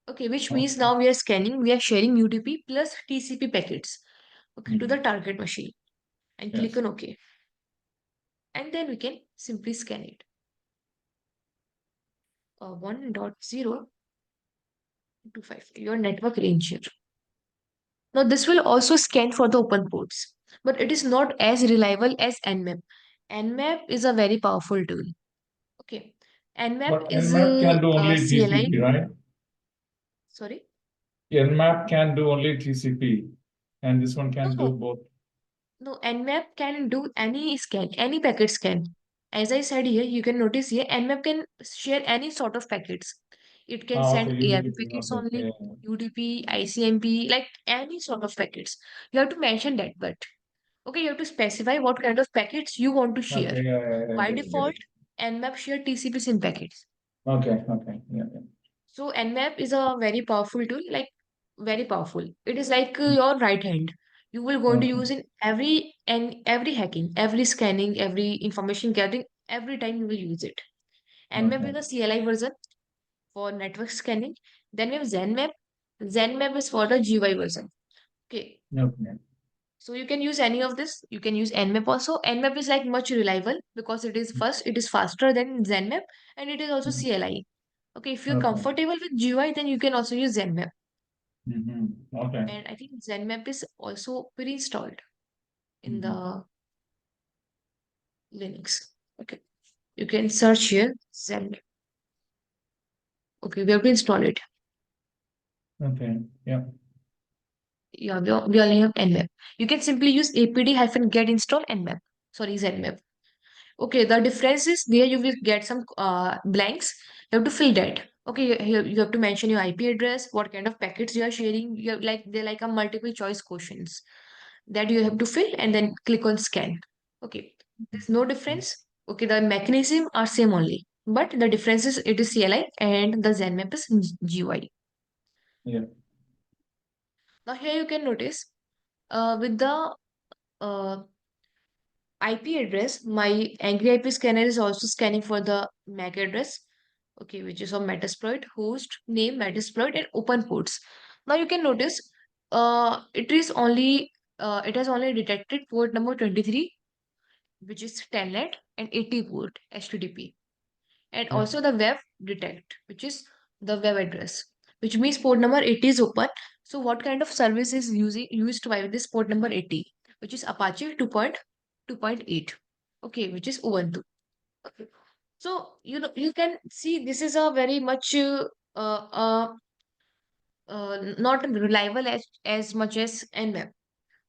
Okay, which Oh. means now we are scanning, we are sharing UDP plus TCP packets, okay, to the Mm-hmm. target machine and click Yes. on OK. And then we can simply scan it. 1.025, your network range here. Now this will also scan for the open ports, but it is not as reliable as nmap. Nmap is a very powerful tool. Okay, nmap But is Nmap can do a only CLI. TCP, right? Sorry. Nmap can do only TCP, and this one No, can do no, both. no, Nmap can do any scan, any packet scan. As I said here, you can notice here, Nmap can share any sort of packets. It can Ah, okay, send ARP UDP. packets Okay. Yeah. only, UDP, ICMP, like any sort of packets. You have to mention that, but okay, you have to specify what kind of packets you want to share. Okay. Yeah. Yeah. Yeah. By Get default, it. Nmap share TCP SYN packets. Okay. Okay. Yeah. Yeah. So Nmap is a very powerful tool. Like very powerful. It is like your right hand. You will going to Okay. use in every hacking, every scanning, every information gathering. Every time you will use it. Nmap is Okay. the CLI version for network scanning. Then we have ZenMap. ZenMap is for the GUI version. Okay. Okay. So you can use any of this. You can use Nmap also. Nmap is like much reliable because it is faster than ZenMap and it is also Mhm. CLI. Okay, if you're Okay. comfortable with GUI, then you can also use ZenMap. Okay. And I think ZenMap is also pre-installed in Mhm. the Linux. Okay, you can search here ZenMap. Okay, we have to install it. Okay. Yeah. Yeah, we only have Nmap. You can simply use apd-get install Nmap. Sorry, ZenMap. Okay, the difference is there you will get some blanks. You have to fill that. Okay, you have to mention your IP address, what kind of packets you are sharing. You have like they're like a multiple choice questions that you have to fill and then click on scan. Okay, there's no difference. Okay, the mechanism are same only, but the difference is it is CLI and the ZenMap is GUI. Yeah. Now here you can notice with the uh, IP address, my Angry IP scanner is also scanning for the MAC address, okay, which is of Metasploit, host, name, Metasploit, and open ports. Now you can notice it has only detected port number 23, which is telnet, and 80 port HTTP. And Yeah. also the web detect, which is the web address, which means port number 80 is open. So what kind of service is used by this port number 80, which is Apache 2.2.8, okay, which is Ubuntu. Okay. So you can see this is a very much uh, uh, not reliable as much as Nmap.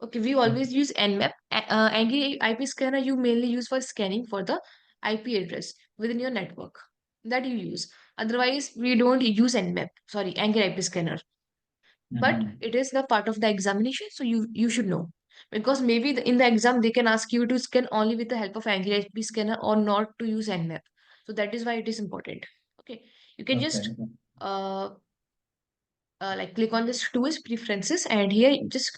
Okay, we always use Nmap. Angry IP scanner you mainly use for scanning for the IP address within your network that you use. Otherwise, we don't use Nmap. Sorry, Angry IP scanner. But Mhm. it is the part of the examination, so you should know because maybe in the exam they can ask you to scan only with the help of Angry IP scanner or not to use Nmap. So that is why it is important. Okay, you can Okay. just uh, like click on this tools preferences and here just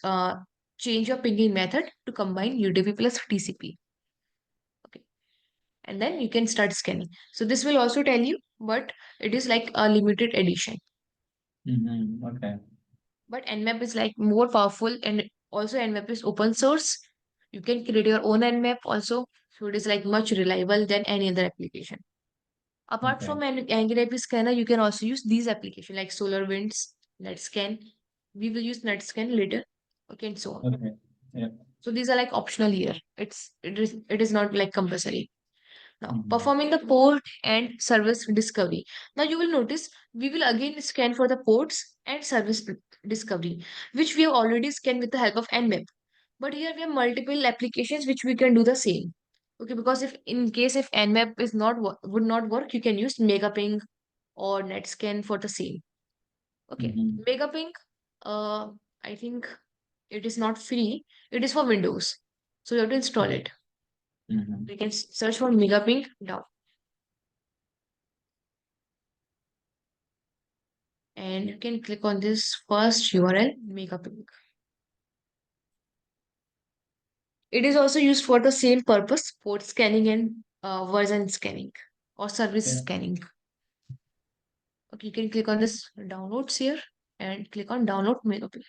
change your pinging method to combine UDP plus TCP. Okay, and then you can start scanning. So this will also tell you, but it is like a limited edition. Okay. But Nmap is like more powerful and also Nmap is open source. You can create your own Nmap also. So it is like much reliable than any other application. Apart Okay. from an Angry IP scanner, you can also use these applications like SolarWinds, NetScan. We will use NetScan later. Okay, and so on. Okay. Yeah. So these are like optional here. It is not like compulsory. Now, Mhm. performing the port and service discovery. Now you will notice we will again scan for the ports and service discovery, which we have already scanned with the help of Nmap. But here we have multiple applications which we can do the same. Okay, because if in case if Nmap is not would not work, you can use Megaping or NetScan for the same. Okay, Mhm. Megaping, I think it is not free. It is for Windows, so you have to install Okay. it. Mhm. You can search for Megaping now, and you can click on this first URL, Megaping. It is also used for the same purpose, port scanning and version scanning or service Yeah. scanning. Okay, you can click on this downloads here and click on download Megaping.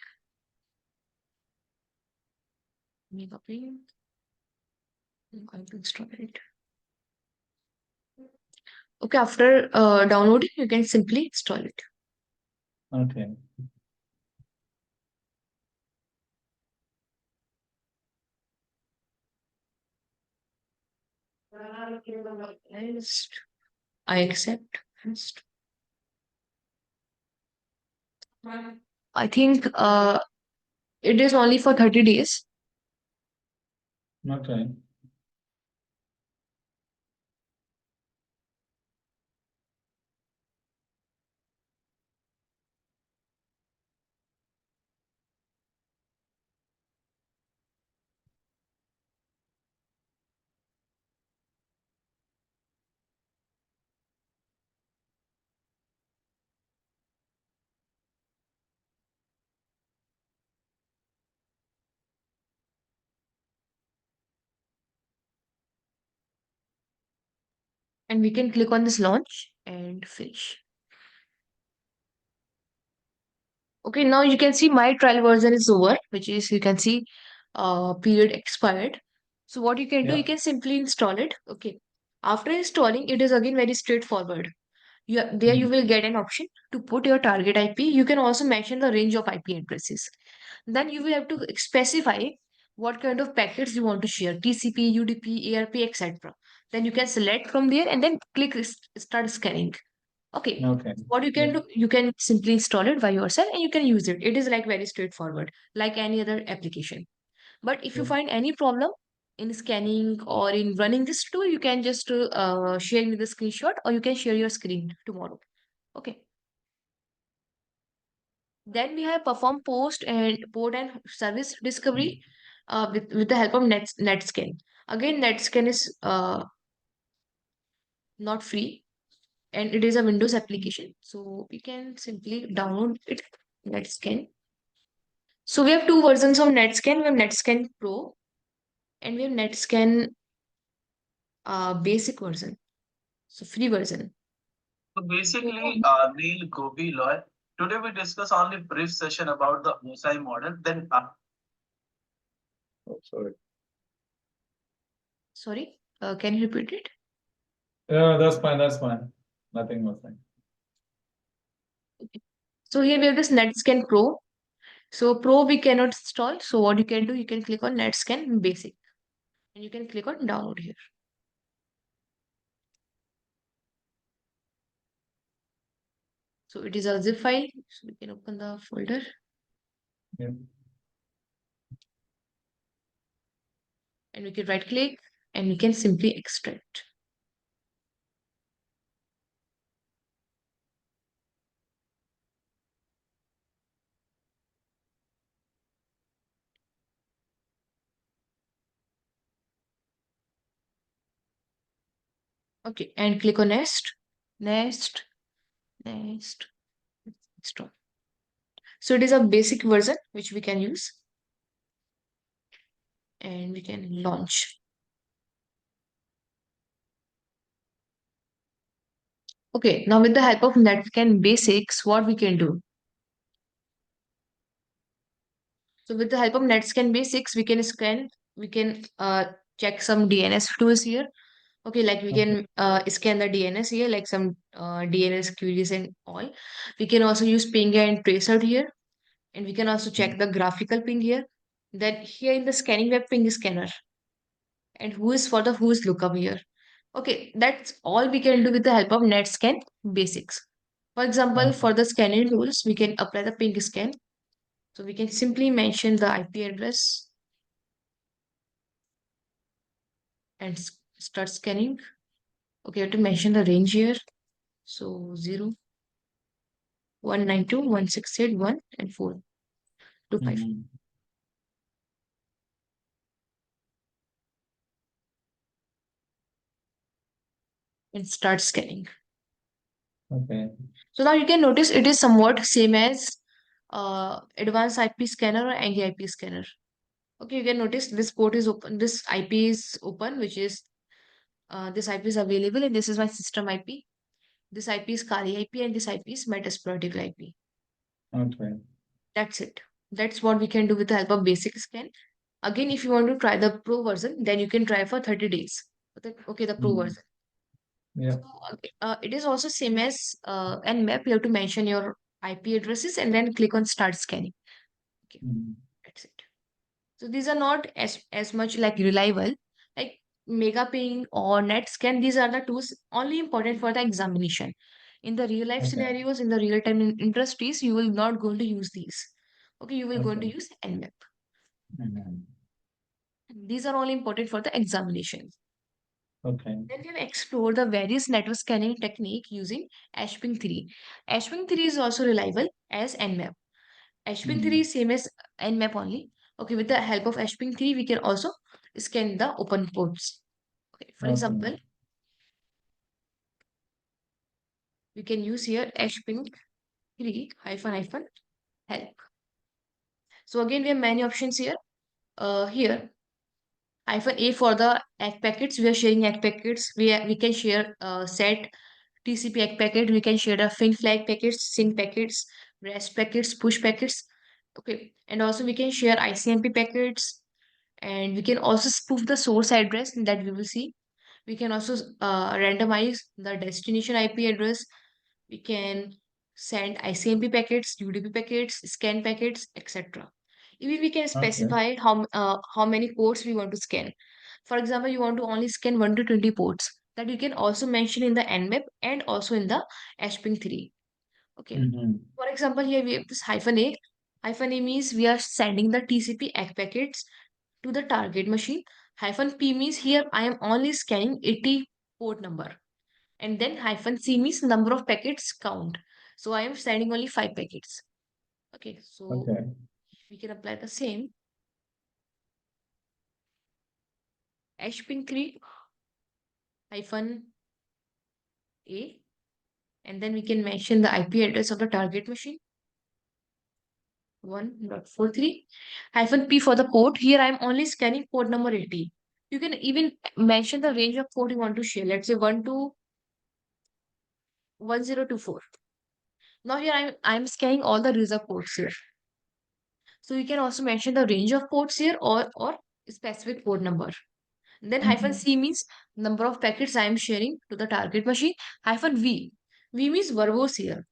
Megaping. I'm going to install it. Okay, after downloading, you can simply install it. Okay. Next, I accept. Next. I think it is only for 30 days. Okay. And we can click on this launch and finish. Okay, now you can see my trial version is over, which is you can see period expired. So what you can do, you Yeah. can simply install it. Okay. After installing, it is again very straightforward. There you Mhm. will get an option to put your target IP. You can also mention the range of IP addresses. Then you will have to specify what kind of packets you want to share, TCP, UDP, ARP, etc. Then you can select from there and then click start scanning. Okay. Okay. What you Yeah. can do, you can simply install it by yourself and you can use it. It is like very straightforward, like any other application. But if you Yeah. find any problem in scanning or in running this tool, you can just share me the screenshot or you can share your screen tomorrow. Okay. Then we have perform post and port and service discovery with the help of NetScan. Again, NetScan is not free and it is a Windows application. So we can simply download it, NetScan. So we have two versions of NetScan. We have NetScan Pro and we have NetScan basic version. So free version. So So basically, Neil, Gopi, Loy, today we discuss only brief session about the OSI model. Then Oh, sorry. sorry, can you repeat it? Yeah, that's fine. That's fine. Nothing was fine. Okay. So here we have this NetScan Pro. So Pro we cannot install. So what you can do, you can click on NetScan Basic and you can click on download here. So it is a zip file. So we can open the folder Yeah. and we can right click and we can simply extract. Okay, and click on next, next, next, install. So it is a basic version which we can use and we can launch. Okay, now with the help of NetScan basics, what we can do? So with the help of NetScan basics, we can check some DNS tools here. Okay, like we Okay. can scan the DNS here, like some DNS queries and all. We can also use ping and trace out here, and we can also check the graphical ping here. Then here in the scanning web ping scanner, and who is for the who's lookup here. Okay, that's all we can do with the help of NetScan basics. For example, Okay. for the scanning tools, we can apply the ping scan. So we can simply mention the IP address and start scanning. Okay, you have to mention the range here. So 0, 192, 168, 1, and 4 to 5. Mhm. And start scanning. Okay. So now you can notice it is somewhat same as advanced IP scanner or NG-IP scanner. Okay, you can notice this port is open, this IP is open, which is this IP is available, and this is my system IP. This IP is Kali IP, and this IP is Metasploitive IP. Okay. That's it. That's what we can do with the help of basic scan. Again, if you want to try the pro version, then you can try for 30 days. Okay, the pro Mhm. version. Yeah. So it is also same as Nmap. You have to mention your IP addresses and then click on start scanning. Okay, Mhm. that's it. So these are not as much like reliable. Like Megaping or NetScan, these are the tools only important for the examination. In the real life Okay. scenarios, in the real time industries, you will not going to use these. Okay, you will going to Okay. use Nmap. Mhm. These are only important for the examination. Okay. Then we have explored the various network scanning technique using HPing 3. HPing 3 is also reliable as Nmap. HPing 3 Mhm. is same as Nmap only. Okay, with the help of HPing 3, we can also scan the open ports. Okay, for Okay. example, we can use here HPing 3 hyphen hyphen help. So again, we have many options here. Here -A for the egg packets. We are sharing egg packets. We can share set TCP egg packet. We can share the fin flag packets, SYN packets, REST packets, push packets. Okay, and also we can share ICMP packets, and we can also spoof the source address that we will see. We can also randomize the destination IP address. We can send ICMP packets, UDP packets, scan packets, etc. Even we can Okay. specify how many ports we want to scan. For example, you want to only scan 1 to 20 ports. That you can also mention in the nmap and also in the hping3. Okay. For example, here we have this -A. -A means we are sending the TCP egg packets to the target machine. -P means here I am only scanning 80 port number. And then -C means number of packets count. So I am sending only 5 packets. Okay, so Okay. we can apply the same. hping3 -A, and then we can mention the IP address of the target machine. 1.43 -P for the port. Here I am only scanning port number 80. You can even mention the range of port you want to share. Let's say 1 to 1024. Now here I'm scanning all the reserved ports here. So you can also mention the range of ports here or specific port number. Then -C means number of packets I am sharing to the target machine. -V. V means verbose here.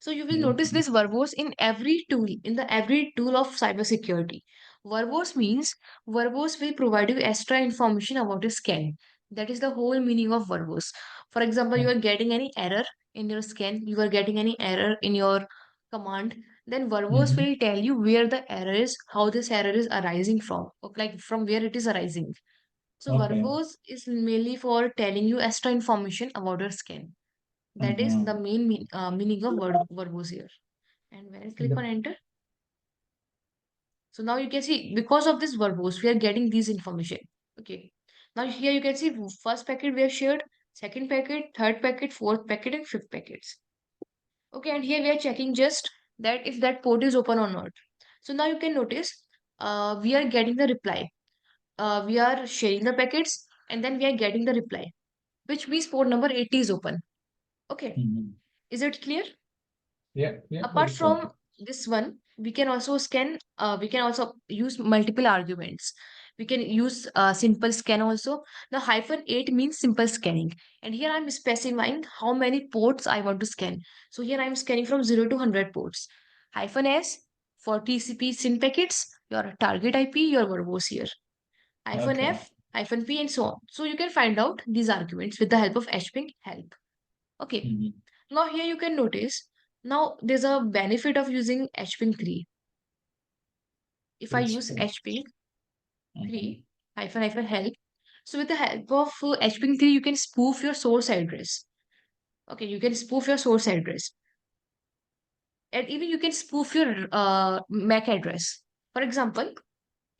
So you will notice this verbose in every tool, in the every tool of cybersecurity. Verbose means verbose will provide you extra information about your scan. That is the whole meaning of verbose. For example, you are getting any error in your scan, you are getting any error in your command, then verbose will tell you where the error is, how this error is arising from, or like from where it is arising. So Okay. verbose is mainly for telling you extra information about your scan. That is the main meaning of verbose here. And when I click on enter, so now you can see because of this verbose, we are getting these information. Okay. Now here you can see first packet we have shared, second packet, third packet, fourth packet, and fifth packets. Okay, and here we are checking just that if that port is open or not. So now you can notice we are getting the reply. We are sharing the packets and then we are getting the reply, which means port number 80 is open. Okay. Is it clear? Yeah, Apart it's okay. from this one, we can also scan, we can also use multiple arguments. We can use simple scan also. The -8 means simple scanning. And here I'm specifying how many ports I want to scan. So here I'm scanning from 0 to 100 ports. -S for TCP SYN packets, your target IP, your verbose here. Okay. -F, -P, and so on. So you can find out these arguments with the help of hping help. Okay. Now here you can notice, now there's a benefit of using hping3. If I use hping3 -help, so with the help of hping3, you can spoof your source address. Okay, you can spoof your source address. And even you can spoof your MAC address. For example,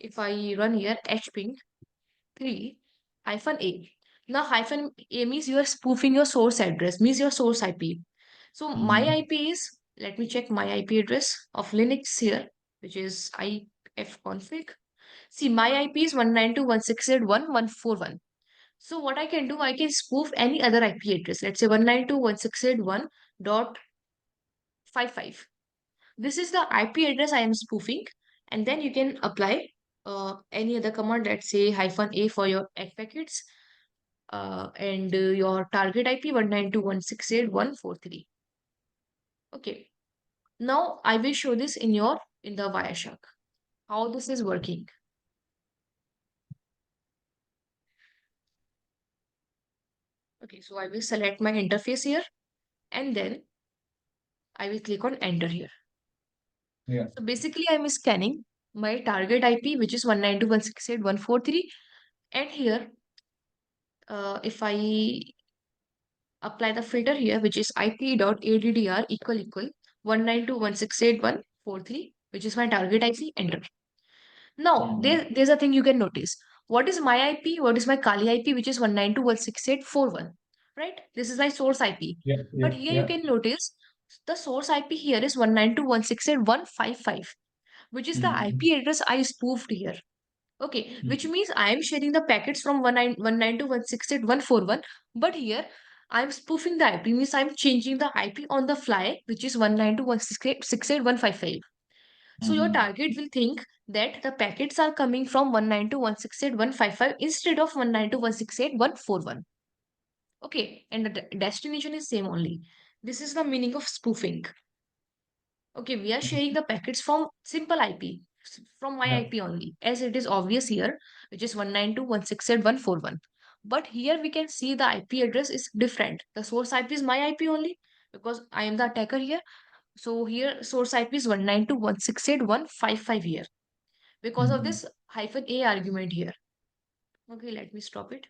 if I run here hping3 -A. Now -A means you are spoofing your source address, means your source IP. So my IP is, let me check my IP address of Linux here, which is ifconfig. See, my IP is 192.168.1.141. So what I can do, I can spoof any other IP address. Let's say 192.168.1.55. This is the IP address I am spoofing. And then you can apply any other command, let's say -A for your egg packets, and your target IP 192.168.1.43. Okay. Now I will show this in the Wireshark, how this is working. Okay, so I will select my interface here and then I will click on enter here. Yeah. So basically I'm scanning my target IP, which is 192.168.1.43, and here if I apply the filter here, which is IP.addr equal 192.168.1.43, which is my target IP, enter. Now, there's a thing you can notice. What is my IP? What is my Kali IP, which is 192.168.4.1, right? This is my source IP. But here you can notice the source IP here is 192.168.1.55, which is the IP address I spoofed here. Okay, which means I am sharing the packets from 192.168.141, but here I'm spoofing the IP, means I'm changing the IP on the fly, which is 192.168.155. So your target will think that the packets are coming from 192.168.155 instead of 192.168.141. Okay, and the destination is same only. This is the meaning of spoofing. Okay, we are sharing the packets from simple IP, from my Yeah. IP only, as it is obvious here, which is 192.168.141. But here we can see the IP address is different. The source IP is my IP only because I am the attacker here. So here source IP is 192.168.155 here. Because of this hyphen A argument here. Okay, let me stop it.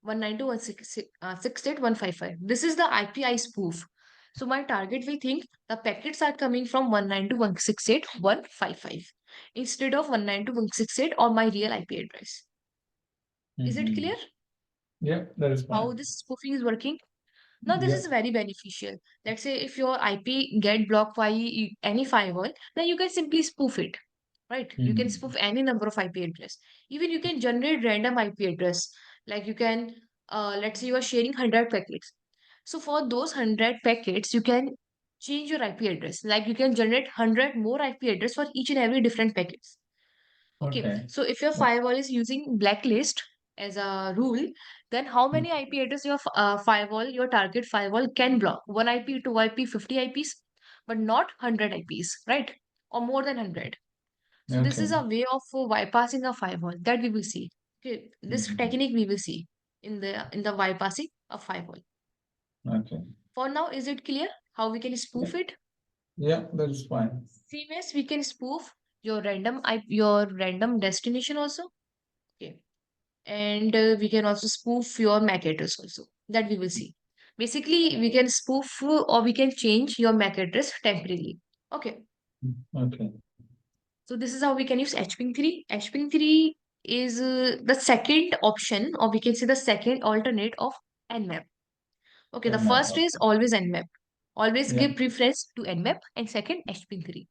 192.168.155. This is the IP I spoof. So my target will think the packets are coming from 192.168.155 instead of 192.168 or my real IP address. Is it clear Yeah, that is how fine. this spoofing is working? Now, this Yeah. is very beneficial. Let's say if your IP get blocked by any firewall, then you can simply spoof it, right? You can spoof any number of IP address. Even you can generate random IP address. Like you can, let's say you are sharing 100 packets. So for those 100 packets, you can change your IP address. Like you can generate 100 more IP address for each and every different packets. Okay, Okay. so if your firewall is using blacklist as a rule, then how many IP address your firewall, your target firewall can block? One IP, two IP, 50 IPs, but not 100 IPs, right? Or more than 100. So this Okay. is a way of bypassing a firewall that we will see. Okay, this Mhm. technique we will see in the bypassing a firewall. Okay. For now, is it clear how we can Yeah. spoof it? Yeah, that is fine. Same as we can spoof your random your random destination also. Okay. And we can also spoof your MAC address also. That we will see. Basically, we can spoof or we can change your MAC address temporarily. Okay. Okay. So this is how we can use HPing3. HPing3 is the second option, or we can say the second alternate of Nmap. Okay, the And map. first is always Nmap. Always Yeah. give preference to Nmap, and second HPing3.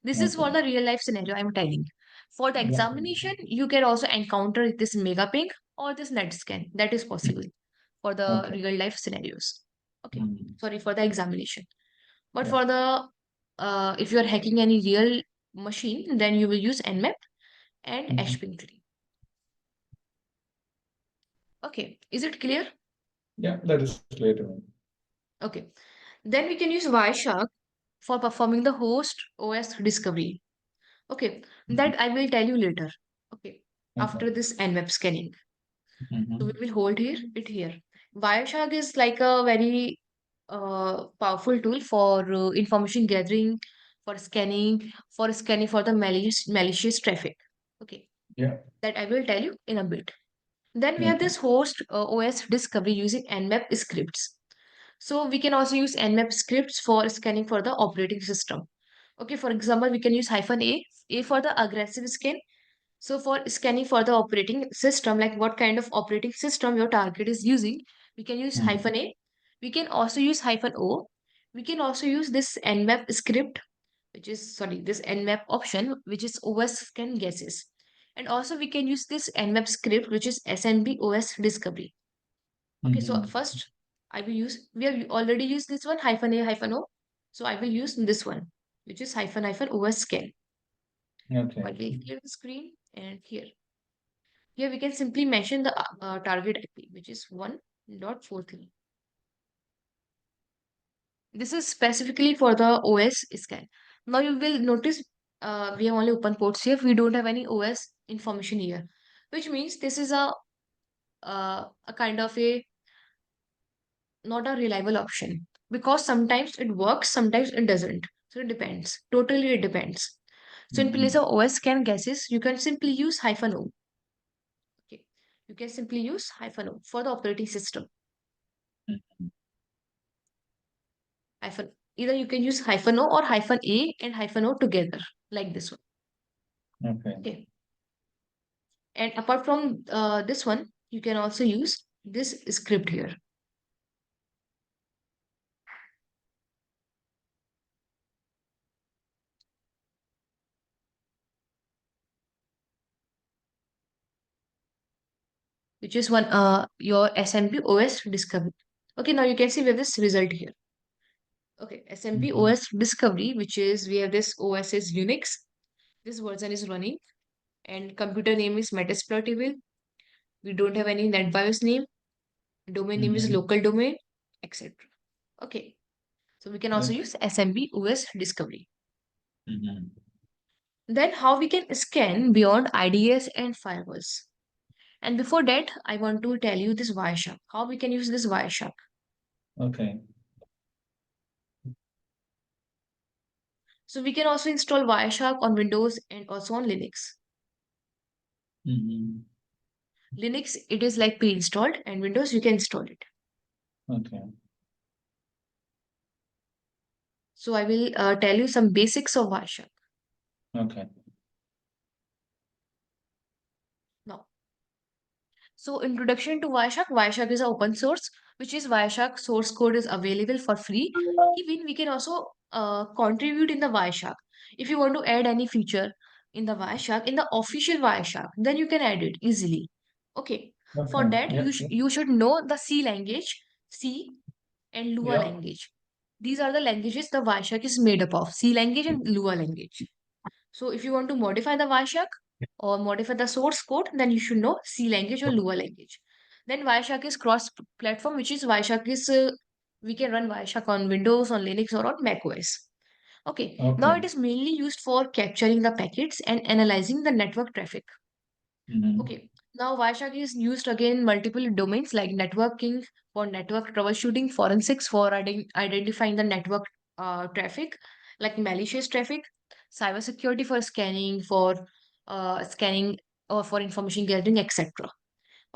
This is for Okay. the real life scenario I'm telling. For the Yeah. examination, you can also encounter this megaping or this net scan. That is possible for the Okay. real life scenarios. Okay, Mhm. sorry for the examination. But Yeah. for the if you are hacking any real machine, then you will use Nmap and Mhm. HPing3. Okay, is it clear? Yeah, that is clear to me. Okay, then we can use Wireshark for performing the host OS discovery. Okay, Mhm. that I will tell you later. Okay, Okay. after this Nmap scanning. So we Mhm. will hold it here. Wireshark is like a very powerful tool for information gathering, for scanning for the malicious traffic. Okay, Yeah. that I will tell you in a bit. Then we have Okay. this host OS discovery using Nmap scripts. So we can also use Nmap scripts for scanning for the operating system. Okay, for example, we can use A for the aggressive scan, so for scanning for the operating system, like what kind of operating system your target is using, we can use Mhm. hyphen A. We can also use hyphen O. We can also use this nmap script, this nmap option, which is OS scan guesses. And also we can use this nmap script, which is SNB OS discovery. Okay, so Mhm. first we have already used this one, hyphen A, hyphen O. So I will use this one, which is hyphen OS scan. I Okay. will clear the screen and here. Here we can simply mention the target IP, which is 1.43. This is specifically for the OS scan. Now you will notice we have only open ports here. We don't have any OS information here, which means this is a kind of a not a reliable option, because sometimes it works, sometimes it doesn't. So it depends. Totally it depends. So in place Mhm. of OS scan guesses, you can simply use hyphen O. Okay. You can simply use hyphen O for the operating system. Mhm. Hyphen. Either you can use hyphen O or hyphen A and hyphen O together, like this one. Okay. Okay. And apart from this one, you can also use this script here. which is your SMP OS discovery. Okay, now you can see we have this result here. Okay, SMP OS discovery, which is we have this OS is Unix. This version is running, and computer name is Metasploitable. We don't have any NetBIOS name. Domain name is local domain, etc. Okay, so we can also use SMP OS discovery. Then how we can scan beyond IDS and firewalls. And before that, I want to tell you this Wireshark. How we can use this Wireshark. Okay. So we can also install Wireshark on Windows and also on Linux. Linux, it is like pre-installed, and Windows, you can install it. Okay. So I will tell you some basics of Wireshark. Okay. Now, so introduction to Wireshark. Wireshark is an open source, which is Wireshark source code is available for free. Even we can also contribute in the Wireshark. If you want to add any feature in the Wireshark, in the official Wireshark, then you can add it easily. Okay. For Okay. that, Yeah. you should know the C language, C and Lua Yeah. language. These are the languages the Wireshark is made up of, C language and Lua language. So if you want to modify the Wireshark or modify the source code, then you should know C language or Lua language. Then Wireshark is cross-platform, which is Wireshark is we can run Wireshark on Windows, on Linux, or on Mac OS. Okay. Now Okay. it is mainly used for capturing the packets and analyzing the network traffic. Okay. Now Wireshark is used again in multiple domains like networking, for network troubleshooting, forensics for identifying the network traffic, like malicious traffic, cybersecurity for scanning or for information gathering, etc.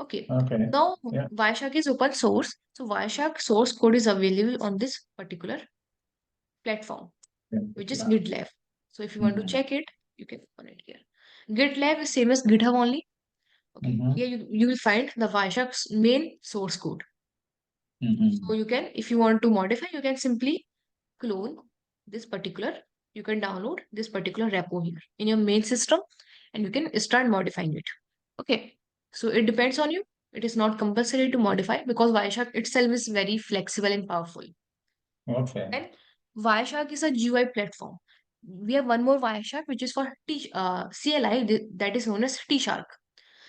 Okay. Okay. Now Yeah. Wireshark is open source, so Wireshark source code is available on this particular platform, which is GitLab. So if you want to check it, you can open it here. GitLab is same as GitHub only. Okay, here you will find the Wireshark's main source code. So you can, if you want to modify, you can simply clone this particular, you can download this particular repo here in your main system and you can start modifying it. Okay, so it depends on you. It is not compulsory to modify because Wireshark itself is very flexible and powerful. Okay. And Wireshark is a GUI platform. We have one more Wireshark which is for CLI, that is known as T-Shark.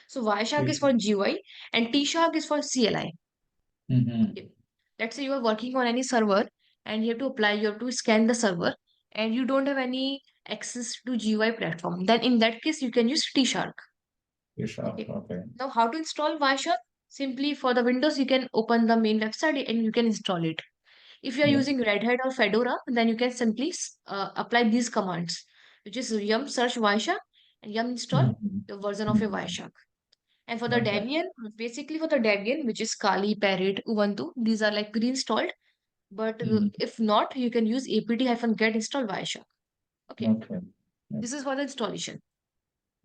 So Wireshark is for GUI and T-Shark is for CLI. Okay. Let's say you are working on any server and you have to scan the server and you don't have any access to GUI platform. Then in that case, you can use T-Shark. Okay. Okay. Now, how to install Wireshark? Simply for the Windows, you can open the main website and you can install it. If you are using Red Hat or Fedora, then you can simply apply these commands, which is yum search Wireshark and yum install the version of your Wireshark. And for the Debian, basically for the Debian, which is Kali, Parrot, Ubuntu, these are like pre-installed. But if not, you can use apt-get install Wireshark. Okay. Okay. This is for the installation.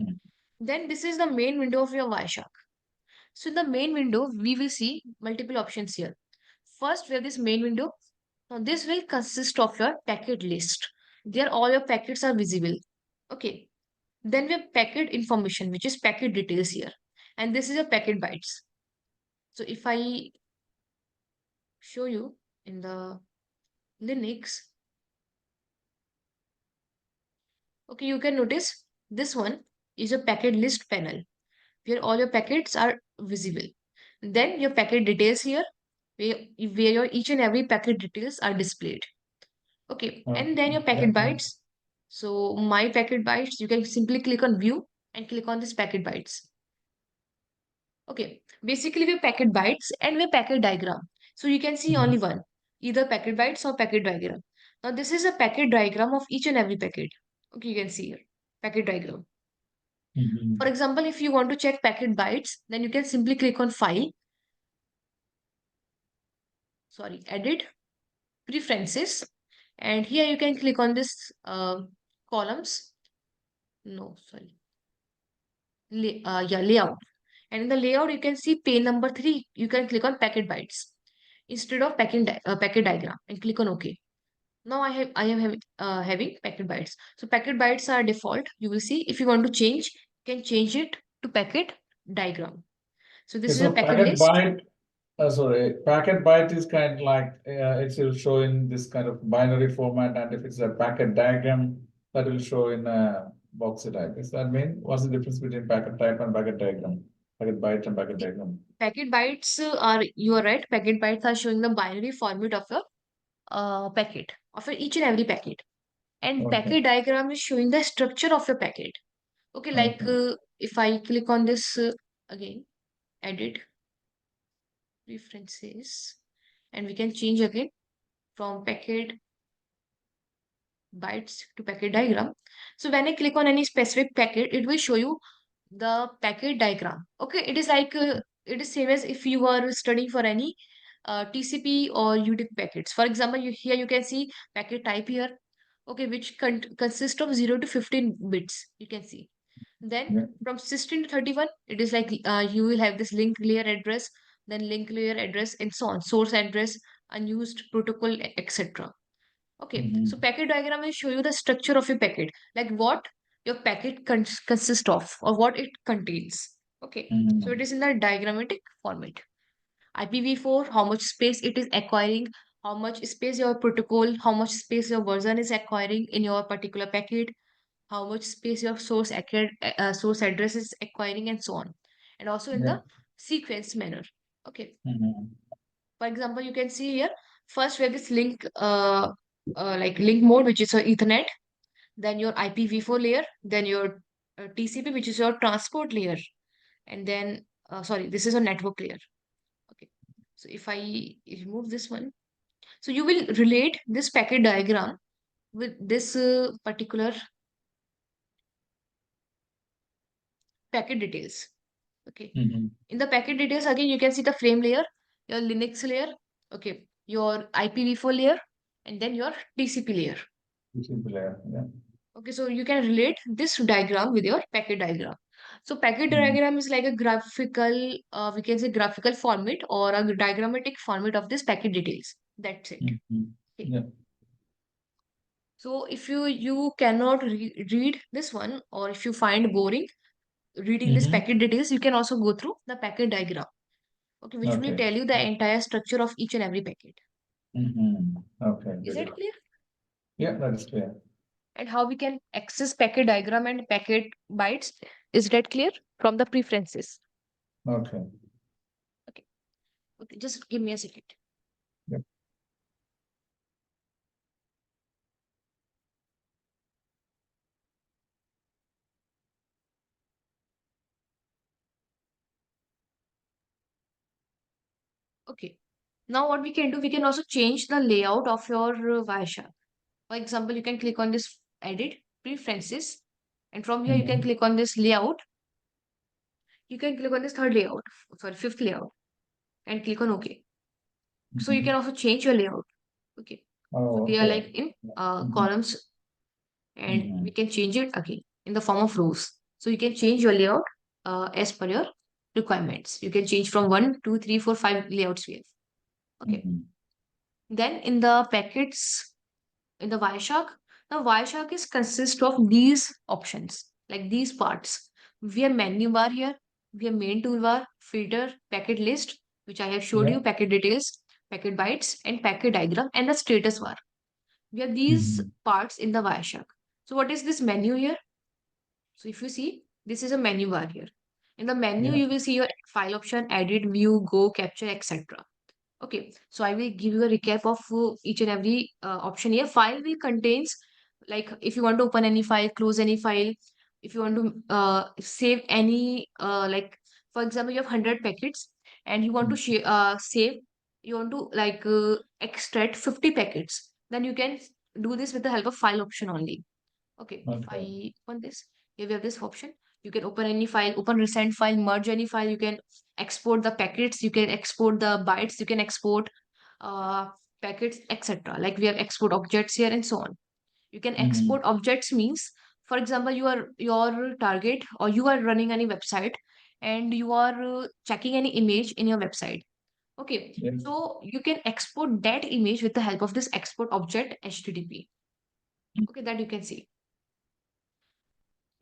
Mm. Then this is the main window of your Wireshark. So in the main window, we will see multiple options here. First, we have this main window. Now this will consist of your packet list. There all your packets are visible. Okay. Then we have packet information, which is packet details here. And this is your packet bytes. So if I show you in the Linux, okay, you can notice this one is a packet list panel where all your packets are visible. Then your packet details here, where your each and every packet details are displayed. Okay, and then your packet bytes. So my packet bytes, you can simply click on view and click on this packet bytes. Okay, basically we have packet bytes and we have packet diagram. So you can see only one, either packet bytes or packet diagram. Now this is a packet diagram of each and every packet. Okay, you can see here, packet diagram. For example, if you want to check packet bytes, then you can simply click on file, edit, preferences, and here you can click on this columns. No, sorry. Layout. And in the layout, you can see pane number 3. You can click on packet bytes instead of packet diagram and click on OK. Now I am having packet bytes. So packet bytes are default. You will see if you want to change, you can change it to packet diagram. So this is So a packet packet list. byte, sorry, packet byte is kind of like it will show in this kind of binary format, and if it's a packet diagram, that will show in a boxy type. Does that mean what's the difference between packet type and packet diagram? Packet byte and packet diagram. Packet bytes are, you are right, packet bytes are showing the binary format of a packet, of each and every packet. And Okay. packet diagram is showing the structure of your packet. Okay, like Okay. if I click on this again, edit, preferences, and we can change again from packet bytes to packet diagram. So when I click on any specific packet, it will show you the packet diagram. Okay, it is like it is same as if you are studying for any TCP or UDP packets. For example, here you can see packet type here. Okay, which consists of 0 to 15 bits. You can see. Then Yeah. from 16 to 31, it is like you will have this link layer address, then link layer address, and so on. Source address, unused protocol, etc. Okay, so packet diagram will show you the structure of your packet, like what your packet consists of or what it contains. Okay, so it is in the diagrammatic format. IPv4, how much space it is acquiring, how much space your protocol, how much space your version is acquiring in your particular packet, how much space your source address is acquiring, and so on. And also in Yeah. the sequence manner. Okay, Mm-hmm. for example, you can see here, first we have this link, like link mode, which is your Ethernet, then your IPv4 layer, then your TCP, which is your transport layer, and then, sorry, this is a network layer. Okay, so if I remove this one, so you will relate this packet diagram with this particular packet details. Okay, Mm-hmm. in the packet details, again, you can see the frame layer, your Linux layer, okay, your IPv4 layer, and then your TCP layer. Yeah. Okay, so you can relate this diagram with your packet diagram. So packet Mm-hmm. diagram is like a graphical, we can say graphical format or a diagrammatic format of this packet details. That's it. Mm-hmm. Okay. Yeah. So if you cannot read this one, or if you find boring reading this Mm-hmm. packet details, you can also go through the packet diagram. Okay, which will Okay. tell you the entire structure of each and every packet. Mm-hmm. Okay. Is Good. that clear? Yeah, that is clear. And how we can access packet diagram and packet bytes? Is that clear from the preferences? Okay. Okay. Okay, just give me a second. Yep. Okay. Now what we can do, we can also change the layout of your Wireshark. For example, you can click on this edit preferences, and from here you can Mm-hmm. click on this layout. You can click on this third layout, sorry, fifth layout, and click on OK. So you Mm-hmm. can also change your layout. Okay. So Oh, they are okay. like in Mm-hmm. columns, and Mm-hmm. we can change it again in the form of rows. So you can change your layout as per your requirements. You can change from 1, 2, 3, 4, 5 layouts we have. Okay. Mm-hmm. Then in the packets, in the Wireshark, the Wireshark is consist of these options, like these parts. We have menu bar here, we have main toolbar, filter, packet list, which I have showed Yeah. you, packet details, packet bytes, and packet diagram, and the status bar. We have these Mm-hmm. parts in the Wireshark. So what is this menu here? So if you see, this is a menu bar here. In the menu, Yeah. you will see your file option, edit, view, go, capture, etc. Okay, so I will give you a recap of each and every option here. File will contains, like if you want to open any file, close any file, if you want to save any, like for example, you have 100 packets and you want to save, you want to like extract 50 packets, then you can do this with the help of file option only. Okay, if Okay. I open this, here we have this option. You can open any file, open recent file, merge any file. You can export the packets, you can export the bytes, you can export uh, packets, etc. Like we have export objects here and so on. You can Mm-hmm. export objects means, for example, you are your target or you are running any website and you are checking any image in your website. Okay, Yeah. so you can export that image with the help of this export object HTTP. Okay, that you can see.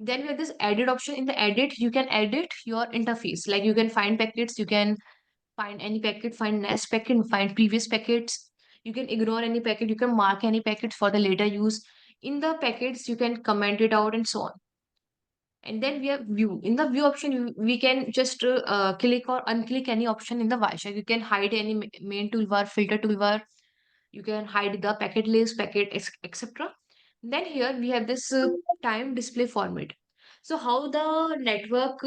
Then we have this edit option. In the edit, you can edit your interface. Like you can find packets, you can find any packet, find next packet, find previous packets. You can ignore any packet, you can mark any packet for the later use. In the packets, you can comment it out and so on. And then we have view. In the view option, we can just click or unclick any option in the Wireshark. You can hide any main toolbar, filter toolbar. You can hide the packet list, packet, etc. Then here we have this time display format. So how the network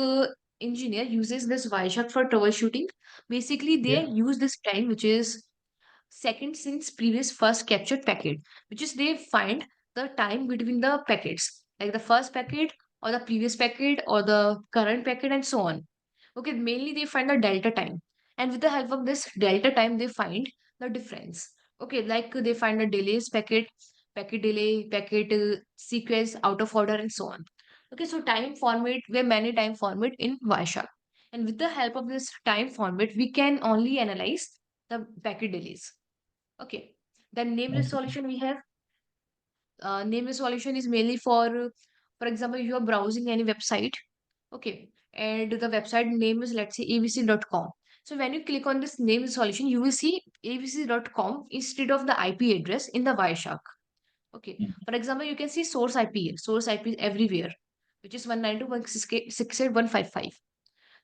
engineer uses this Wireshark for troubleshooting? Basically, they Yeah. use this time, which is second since previous first captured packet, which is they find the time between the packets, like the first packet or the previous packet or the current packet and so on. Okay, mainly they find the delta time. And with the help of this delta time, they find the difference. Okay, like they find the delays packet, packet delay, packet sequence, out of order, and so on. Okay, so time format, we have many time format in Wireshark. And with the help of this time format, we can only analyze the packet delays. Okay. Then name Okay. resolution we have. Name resolution is mainly for example, if you are browsing any website, okay, and the website name is let's say abc.com. So when you click on this name resolution, you will see abc.com instead of the IP address in the Wireshark. Okay. Mm. For example, you can see source IP here. Source IP is everywhere, which is 192.168.155.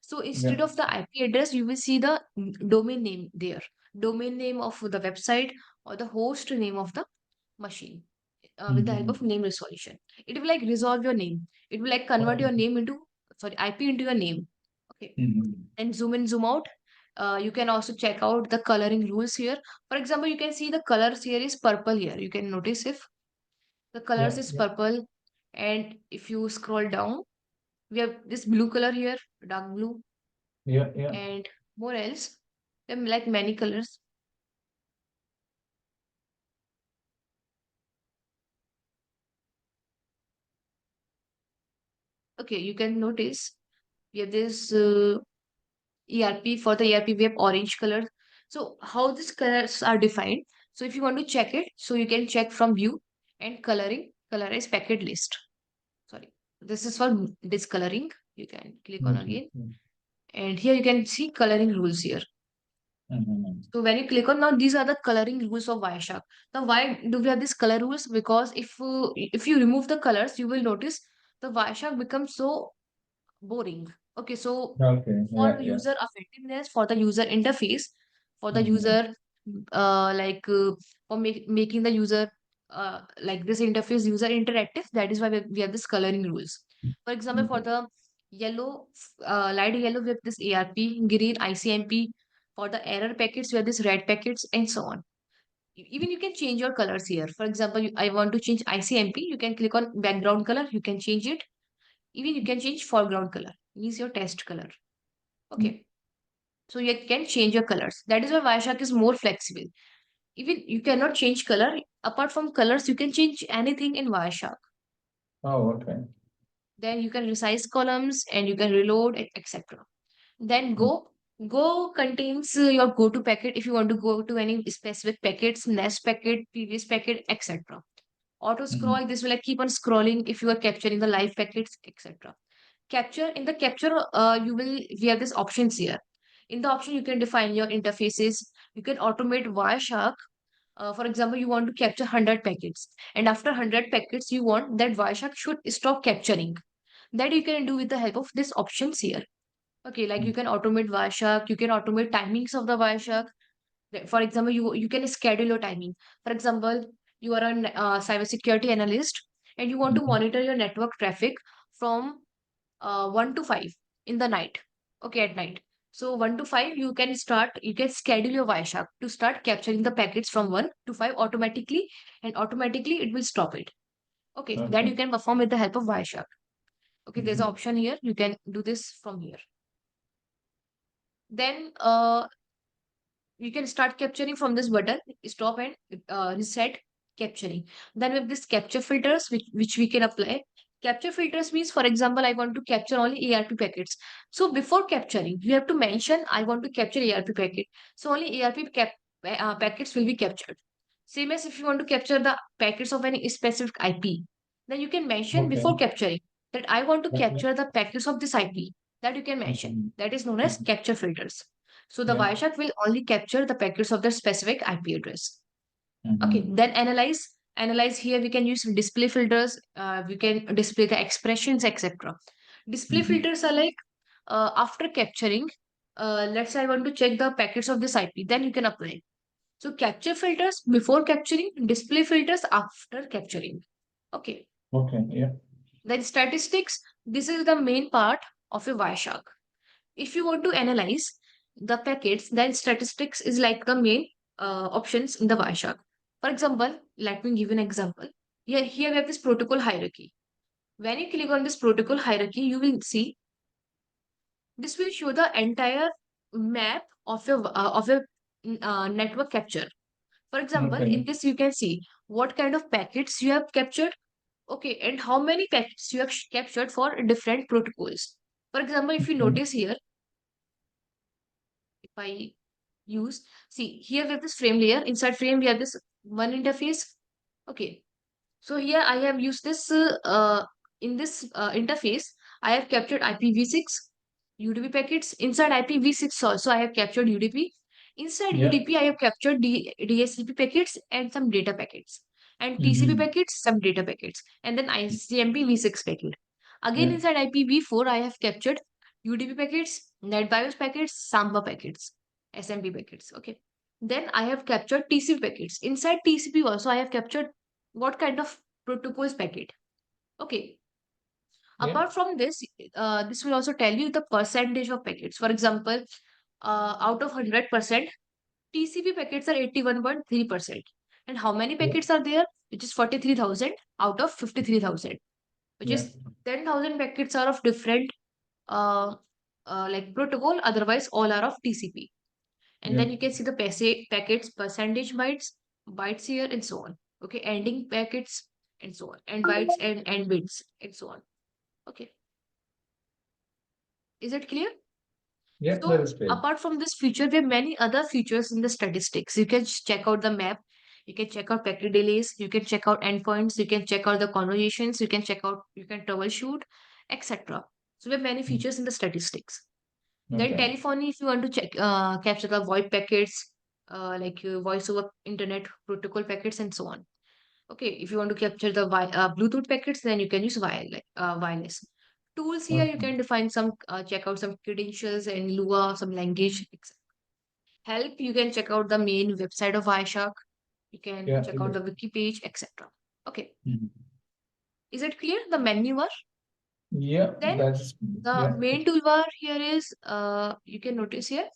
So instead Yeah. of the IP address, you will see the domain name there. Domain name of the website or the host name of the machine with the help Mm-hmm. of name resolution. It will like resolve your name. It will like convert Oh. your name into, sorry, IP into your name. Okay. Mm-hmm. And zoom in, zoom out. You can also check out the coloring rules here. For example, you can see the colors here is purple here. You can notice if the colors Yeah. is Yeah. purple. And if you scroll down, we have this blue color here, dark blue, Yeah. Yeah. and more else. There are like many colors. Okay, you can notice we have this ERP. For the ERP, we have orange color. So how these colors are defined? So if you want to check it, so you can check from view and coloring, colorize packet list. Sorry, this is for discoloring. You can click on again. Mm-hmm. And here you can see coloring rules here. Mm-hmm. So when you click on now, these are the coloring rules of Wireshark. Now, why do we have these color rules? Because if you remove the colors, you will notice the Wireshark becomes so boring. Okay, so Okay. for Yeah. the Yeah. user effectiveness, for the user interface, for the Mm-hmm. user, like for making the user like this interface user interactive, that is why we have this coloring rules. For example, for Mm-hmm. the yellow, light yellow, we have this ARP, green ICMP. For the error packets, we have this red packets, and so on. Even you can change your colors here. For example, I want to change ICMP. You can click on background color. You can change it. Even you can change foreground color. Means your test color. Okay. So you can change your colors. That is why Wireshark is more flexible. Even you cannot change color. Apart from colors, you can change anything in Wireshark. Oh, okay. Then you can resize columns and you can reload, etc. Then Go contains your go-to packet if you want to go to any specific packets, next packet, previous packet, etc. Auto Mm-hmm. scroll, this will like keep on scrolling if you are capturing the live packets, etc. Capture, in the capture, we have these options here. In the option, you can define your interfaces. You can automate Wireshark. For example, you want to capture 100 packets, and after 100 packets, you want that Wireshark should stop capturing. That you can do with the help of these options here. Okay, like you can automate Wireshark, you can automate timings of the Wireshark. For example, you can schedule your timing. For example, you are a cybersecurity analyst and you want to Mm-hmm. monitor your network traffic from 1 to 5 in the night. Okay, at night. So 1 to 5, you can schedule your Wireshark to start capturing the packets from 1 to 5 automatically, and automatically it will stop it. Okay, that Okay. you can perform with the help of Wireshark. Okay, there's an Mm-hmm. option here. You can do this from here. Then you can start capturing from this button, stop and reset capturing. Then with this capture filters, which we can apply. Capture filters means, for example, I want to capture only ARP packets. So before capturing, you have to mention I want to capture ARP packet. So only packets will be captured. Same as if you want to capture the packets of any specific IP, then you can mention Okay. before capturing. that I want to Okay. capture the packets of this IP that you can mention. That is known as capture filters. So the Wireshark will only capture the packets of the specific IP address. Okay, then analyze. Analyze here we can use display filters. We can display the expressions, etc. Display filters are like after capturing, let's say I want to check the packets of this IP, then you can apply. So capture filters before capturing, display filters after capturing. Okay. Okay. Yeah. Then statistics. This is the main part of a Wireshark. If you want to analyze the packets, then statistics is like the main options in the Wireshark. For example, let me give you an example. Here we have this protocol hierarchy. When you click on this protocol hierarchy, you will see this will show the entire map of a network capture. For example, Okay. in this you can see what kind of packets you have captured, okay, and how many packets you have captured for different protocols. For example, if you notice here, if I see here we have this frame layer. Inside frame, we have this one interface. Okay, so here I have used this in this interface. I have captured IPv6 UDP packets. Inside IPv6 also I have captured UDP. Inside UDP I have captured DSCP packets and some data packets. And TCP packets, some data packets. And then ICMP v6 packet. Again inside IPv4 I have captured UDP packets, NetBIOS packets, Samba packets, SMP packets. Okay. Then I have captured TCP packets. Inside TCP also I have captured what kind of protocols packet. Okay. Apart from this, this will also tell you the percentage of packets. For example, out of 100%, TCP packets are 81.3%. And how many packets are there? Which is 43,000 out of 53,000, which is 10,000 packets are of different uh, like protocol, otherwise all are of TCP. And then you can see the packets, percentage bytes here, and so on. Okay, ending packets, and so on, and bytes and bits, and so on. Okay, is it clear? Yeah, So that is clear. apart from this feature, there are many other features in the statistics. You can check out the map, you can check out packet delays, you can check out endpoints, you can check out the conversations, you can troubleshoot, etc. So we have many features in the statistics. Then Okay. telephony, if you want to check capture the VoIP packets, like voice over internet protocol packets and so on. Okay, if you want to capture the Bluetooth packets, then you can use wireless. Tools here, you can define some, check out some credentials and Lua, some language, etc. Help, you can check out the main website of Wireshark. You can check out the wiki page, etc. Okay, is it clear? The menu bar. Then That's the main toolbar here is, you can notice here.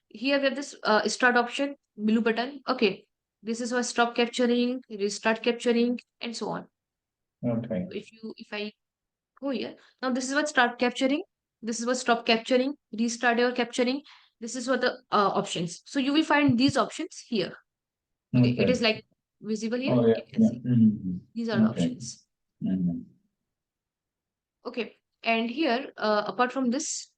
Here we have this start option, blue button. Okay, this is for stop capturing, restart capturing, and so on. okay. If I go here, now this is what start capturing, this is what stop capturing, restart your capturing. This is what the options. So you will find these options here. Okay, it is like visible here. Oh, yeah, You can see these are the options. Okay, and here apart from this,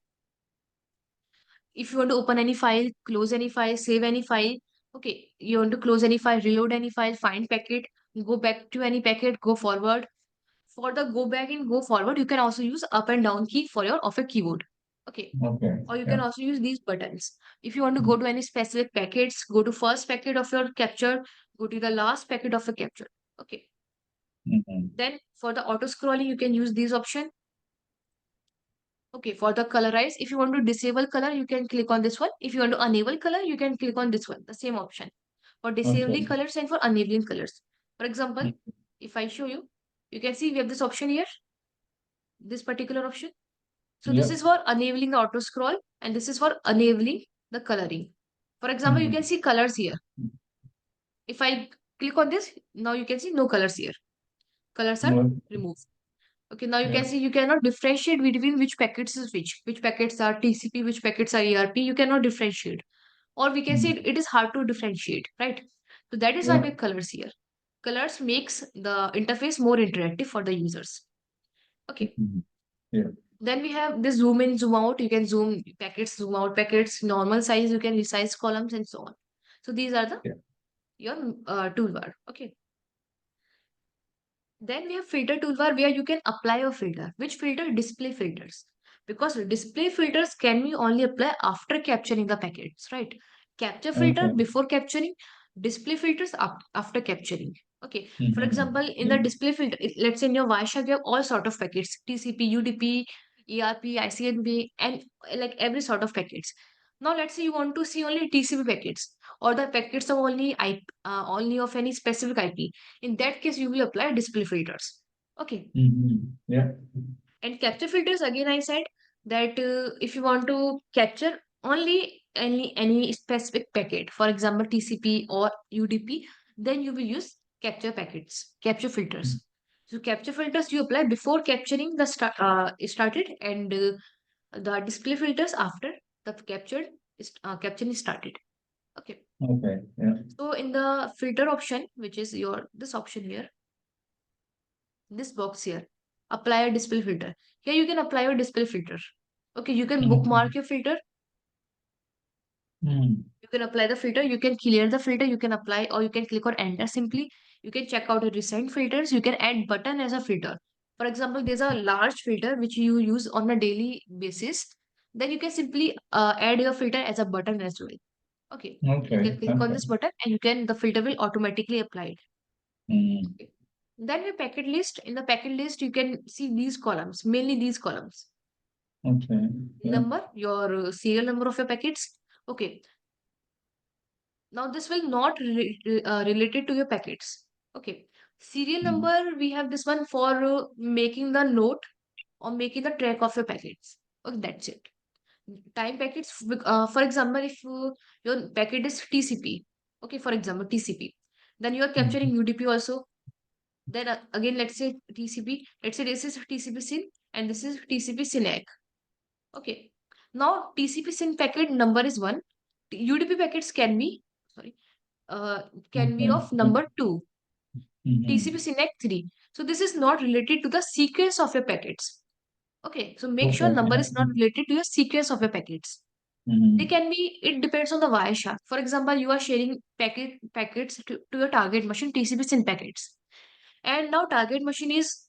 if you want to open any file, close any file, save any file, okay, you want to close any file, reload any file, find packet, go back to any packet, go forward. For the go back and go forward, you can also use up and down key for your of a keyboard. Okay. Or you can also use these buttons. If you want to go to any specific packets, go to first packet of your capture, go to the last packet of a capture. Okay. Then for the auto scrolling, you can use these option. Okay, for the colorize, if you want to disable color, you can click on this one. If you want to enable color, you can click on this one, the same option. For disabling colors and for enabling colors. For example, if I show you, you can see we have this option here, this particular option. So this is for enabling the auto scroll and this is for enabling the coloring. For example, you can see colors here. If I click on this, now you can see no colors here. Colors are removed. Okay, now you can see you cannot differentiate between which packets is which packets are TCP, which packets are ERP. You cannot differentiate. Or we can say it is hard to differentiate, right? So that is why we have colors here. Colors makes the interface more interactive for the users. Okay. Then we have this zoom in, zoom out. You can zoom packets, zoom out packets, normal size. You can resize columns and so on. So these are the your toolbar. Okay. Then we have filter toolbar where you can apply a filter. Which filter? Display filters. Because display filters can be only applied after capturing the packets, right? Capture filter Okay. before capturing, display filters after capturing. Okay. For Mm-hmm. example, in Yeah. the display filter, let's say in your Wireshark, you have all sort of packets: TCP, UDP, ERP, ICNB, and like every sort of packets. Now, let's say you want to see only TCP packets or the packets of only of any specific IP. In that case, you will apply display filters. Okay. Mm-hmm. Yeah. And capture filters, again, I said that if you want to capture only any specific packet, for example, TCP or UDP, then you will use capture filters. So capture filters you apply before capturing the started, and the display filters after the capturing is started. Okay. Okay. Yeah. So in the filter option, which is this option here, this box here, apply a display filter. Here you can apply a display filter. Okay, you can bookmark your filter. Mm-hmm. You can apply the filter. You can clear the filter. You can apply, or you can click on enter simply. You can check out the recent filters. You can add button as a filter. For example, there's a large filter which you use on a daily basis. Then you can simply add your filter as a button as well. Okay, you Okay. can click on Okay. this button and the filter will automatically apply it. Mm. Okay. Then your packet list. In the packet list, you can see these columns, mainly these columns. Okay. Yeah. Number, your serial number of your packets. Okay. Now this will not related to your packets. Okay. Serial Mm. number, we have this one for making the note or making the track of your packets. Okay, that's it. Time packets, for example, if your packet is TCP, okay, for example, TCP, then you are capturing Mm. UDP also. Then again, let's say TCP, let's say this is TCP SYN and this is TCP SYNAC. Okay. Now TCP SYN packet number is 1. UDP packets sorry, can be Okay. of number 2. TCP Mm-hmm. SYNAC 3. So this is not related to the sequence of your packets. Okay. So make sure Okay. number Yeah. is not related to your sequence of your packets. They Mm-hmm. can be, it depends on the Wireshark. For example, you are sharing packets to your target machine, TCP SYN packets. And now target machine is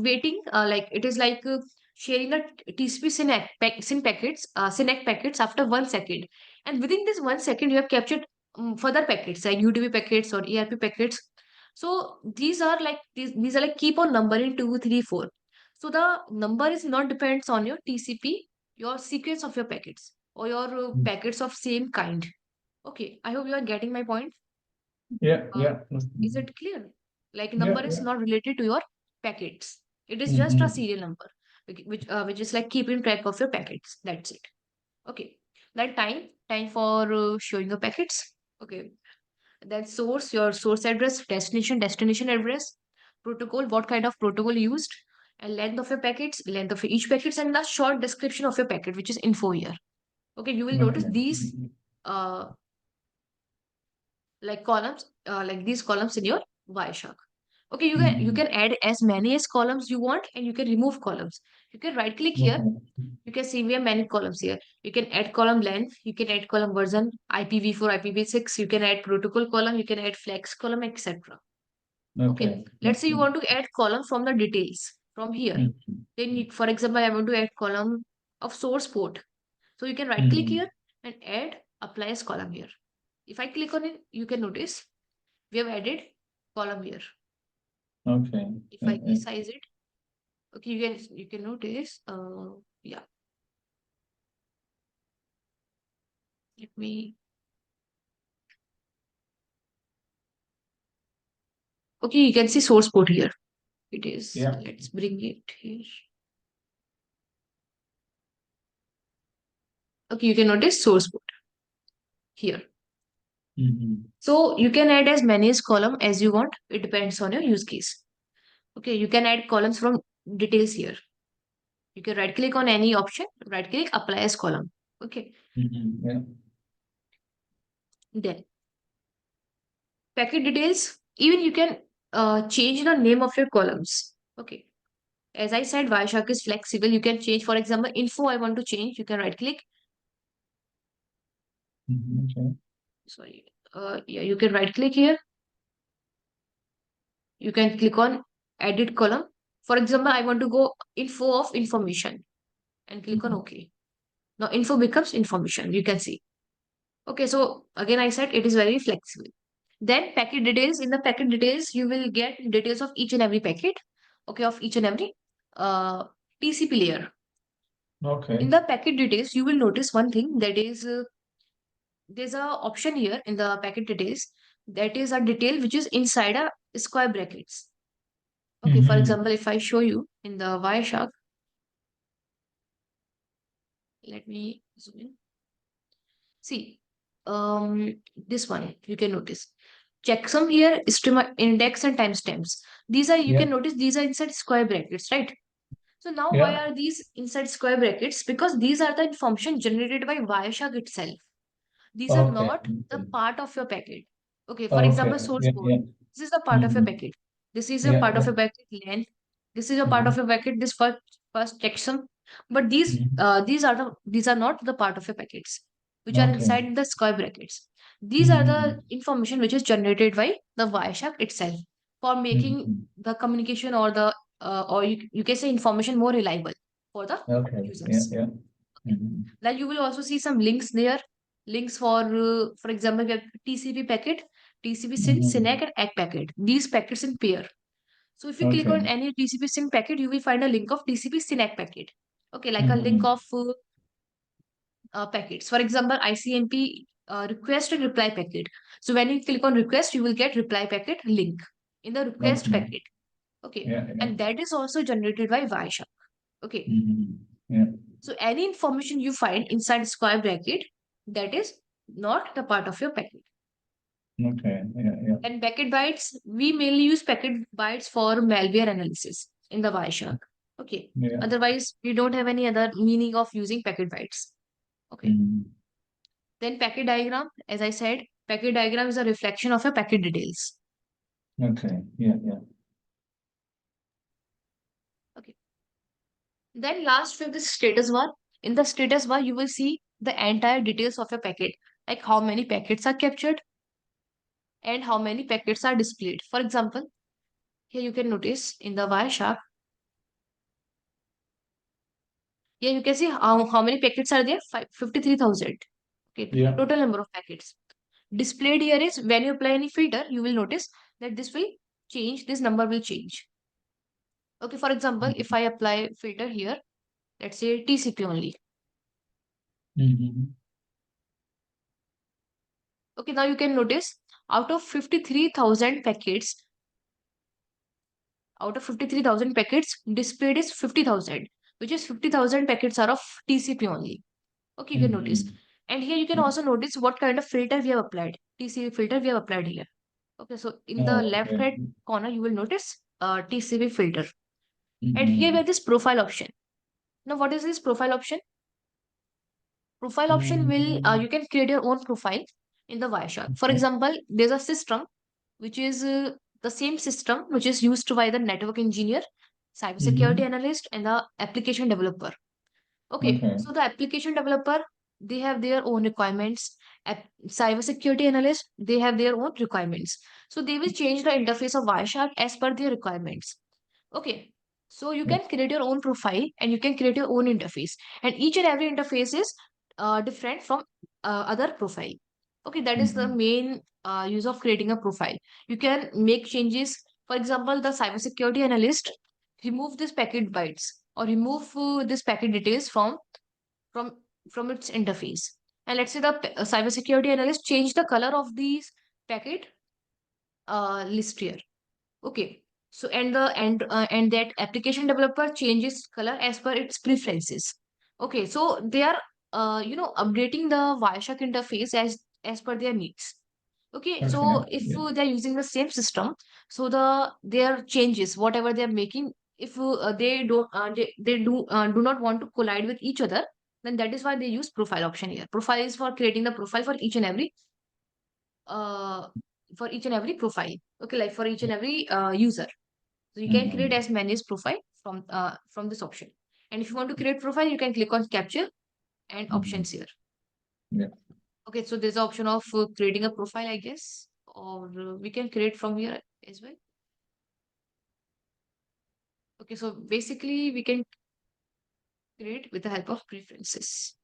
waiting, like it is like sharing the TCP SYN packets, SYNAC packets after 1 second. And within this 1 second, you have captured further packets like UDP packets or ERP packets. So these are like keep on numbering 2, 3, 4. So the number is not depends on your TCP, your sequence of your packets or your packets of same kind. Okay, I hope you are getting my point. Yeah. Uh, Yeah. is it clear? Like Yeah. number is Yeah. not related to your packets. It is just a Mm-hmm. serial number, which is like keeping track of your packets. That's it. Okay. Then time for showing your packets. Okay. Then source, your source address, destination address, protocol, what kind of protocol used, and length of your packets, length of each packets, and the short description of your packet, which is info here. Okay, you will notice Okay. these uh like these columns in your Wireshark. Okay, you Mm-hmm. can add as many as columns you want, and you can remove columns. You can right click here. Okay. You can see we have many columns here. You can add column length. You can add column version, IPv4, IPv6. You can add protocol column. You can add flex column, etc. Okay, Okay. let's say you Okay. want to add column from the details from here. Mm-hmm. Then, for example, I want to add column of source port. So you can right click Mm-hmm. here and add apply as column here. If I click on it, you can notice we have added column here. Okay. If Yeah. I Yeah. resize it, okay, you can notice. Yeah. Let me. Okay, you can see source port here. It is. Yeah. Let's bring it here. Okay, you can notice source port here. Mm-hmm. So you can add as many as column as you want. It depends on your use case. Okay, you can add columns from details here. You can right click on any option, right click, apply as column. Okay, Mm-hmm. Yeah. then packet details. Even you can change the name of your columns. Okay, as I said, Wireshark is flexible. You can change, for example, info I want to change. You can right click. Mm-hmm. Okay. Sorry. Yeah, you can right click here. You can click on edit column. For example, I want to go info of information and click on OK. Now info becomes information, you can see. Okay, so again, I said it is very flexible. Then packet details. In the packet details, you will get details of each and every packet. Okay, of each and every TCP layer. Okay. In the packet details, you will notice one thing, that is there's a option here in the packet details, that is a detail which is inside a square brackets. Okay, for example, if I show you in the Wireshark, let me zoom in. See, this one you can notice. Checksum here, stream index and timestamps. These are, you Yeah. can notice, these are inside square brackets, right? So now why Yeah. are these inside square brackets? Because these are the information generated by Wireshark itself. These are Okay. not the part of your packet. Okay, for Okay. example, source Yeah. code. Yeah. This is the part of your packet. This is a Yeah. part of Yeah. your packet length. This is a part of your packet. This first checksum. But these are not the part of your packets which are Okay. inside the square brackets. These are the information which is generated by the Wireshark itself for making the communication or the or you can say information more reliable for the Okay. Yeah. users. Yeah. Okay. Then you will also see some links there. Links for example, we have TCP packet, TCP SYN, SYNAC, and ACK packet. These packets in pair. So if you click Okay. on any TCP SYN packet, you will find a link of TCP SYNAC packet. Okay, like a link of packets. For example, ICMP request and reply packet. So when you click on request, you will get reply packet link in the request Okay. packet. Okay, Yeah. Yeah. and that is also generated by Wireshark. Okay, Yeah. so any information you find inside square bracket, that is not the part of your packet. Okay. Yeah. Yeah. And packet bytes, we mainly use packet bytes for malware analysis in the Wireshark. Okay. Yeah. Otherwise, we don't have any other meaning of using packet bytes. Okay. Then packet diagram, as I said, packet diagram is a reflection of your packet details. Okay. Yeah. Yeah. Okay. Then last fifth is status bar. In the status bar, you will see the entire details of your packet, like how many packets are captured and how many packets are displayed. For example, here you can notice in the Wireshark, here you can see how many packets are there, 53,000. Okay, Yeah. total number of packets. Displayed here is when you apply any filter, you will notice that this will change, this number will change. Okay, for example, if I apply filter here, let's say TCP only. Okay, now you can notice out of 53,000 packets, displayed is 50,000, which is 50,000 packets are of TCP only. Okay, you can notice. And here you can also notice what kind of filter we have applied. TCP filter we have applied here. Okay, so in the left Okay. right corner, you will notice TCP filter. And here we have this profile option. Now, what is this profile option? Profile option will, you can create your own profile in the Wireshark. For example, there's a system which is the same system which is used by the network engineer, cybersecurity analyst, and the application developer. Okay, so the application developer, they have their own requirements. Cybersecurity analyst, they have their own requirements. So they will change the interface of Wireshark as per their requirements. Okay, so you can create your own profile and you can create your own interface. And each and every interface is different from other profile. Okay, that is the main use of creating a profile. You can make changes. For example, the cybersecurity analyst remove this packet bytes or remove this packet details from from its interface. And let's say the cybersecurity analyst change the color of these packet list here. Okay. So and that application developer changes color as per its preferences. Okay. So they are updating the Wireshark interface as per their needs. Okay. So if they're using the same system, so their changes, whatever they're making, if they do not want to collide with each other, then that is why they use profile option here. Profile is for creating the profile uh for each and every profile. Okay, like for each and every user. So you can create as many as profile from this option. And if you want to create profile, you can click on capture and options here. Yeah. Okay, so there's the option of creating a profile, I guess, or we can create from here as well. Okay, so basically we can create with the help of preferences.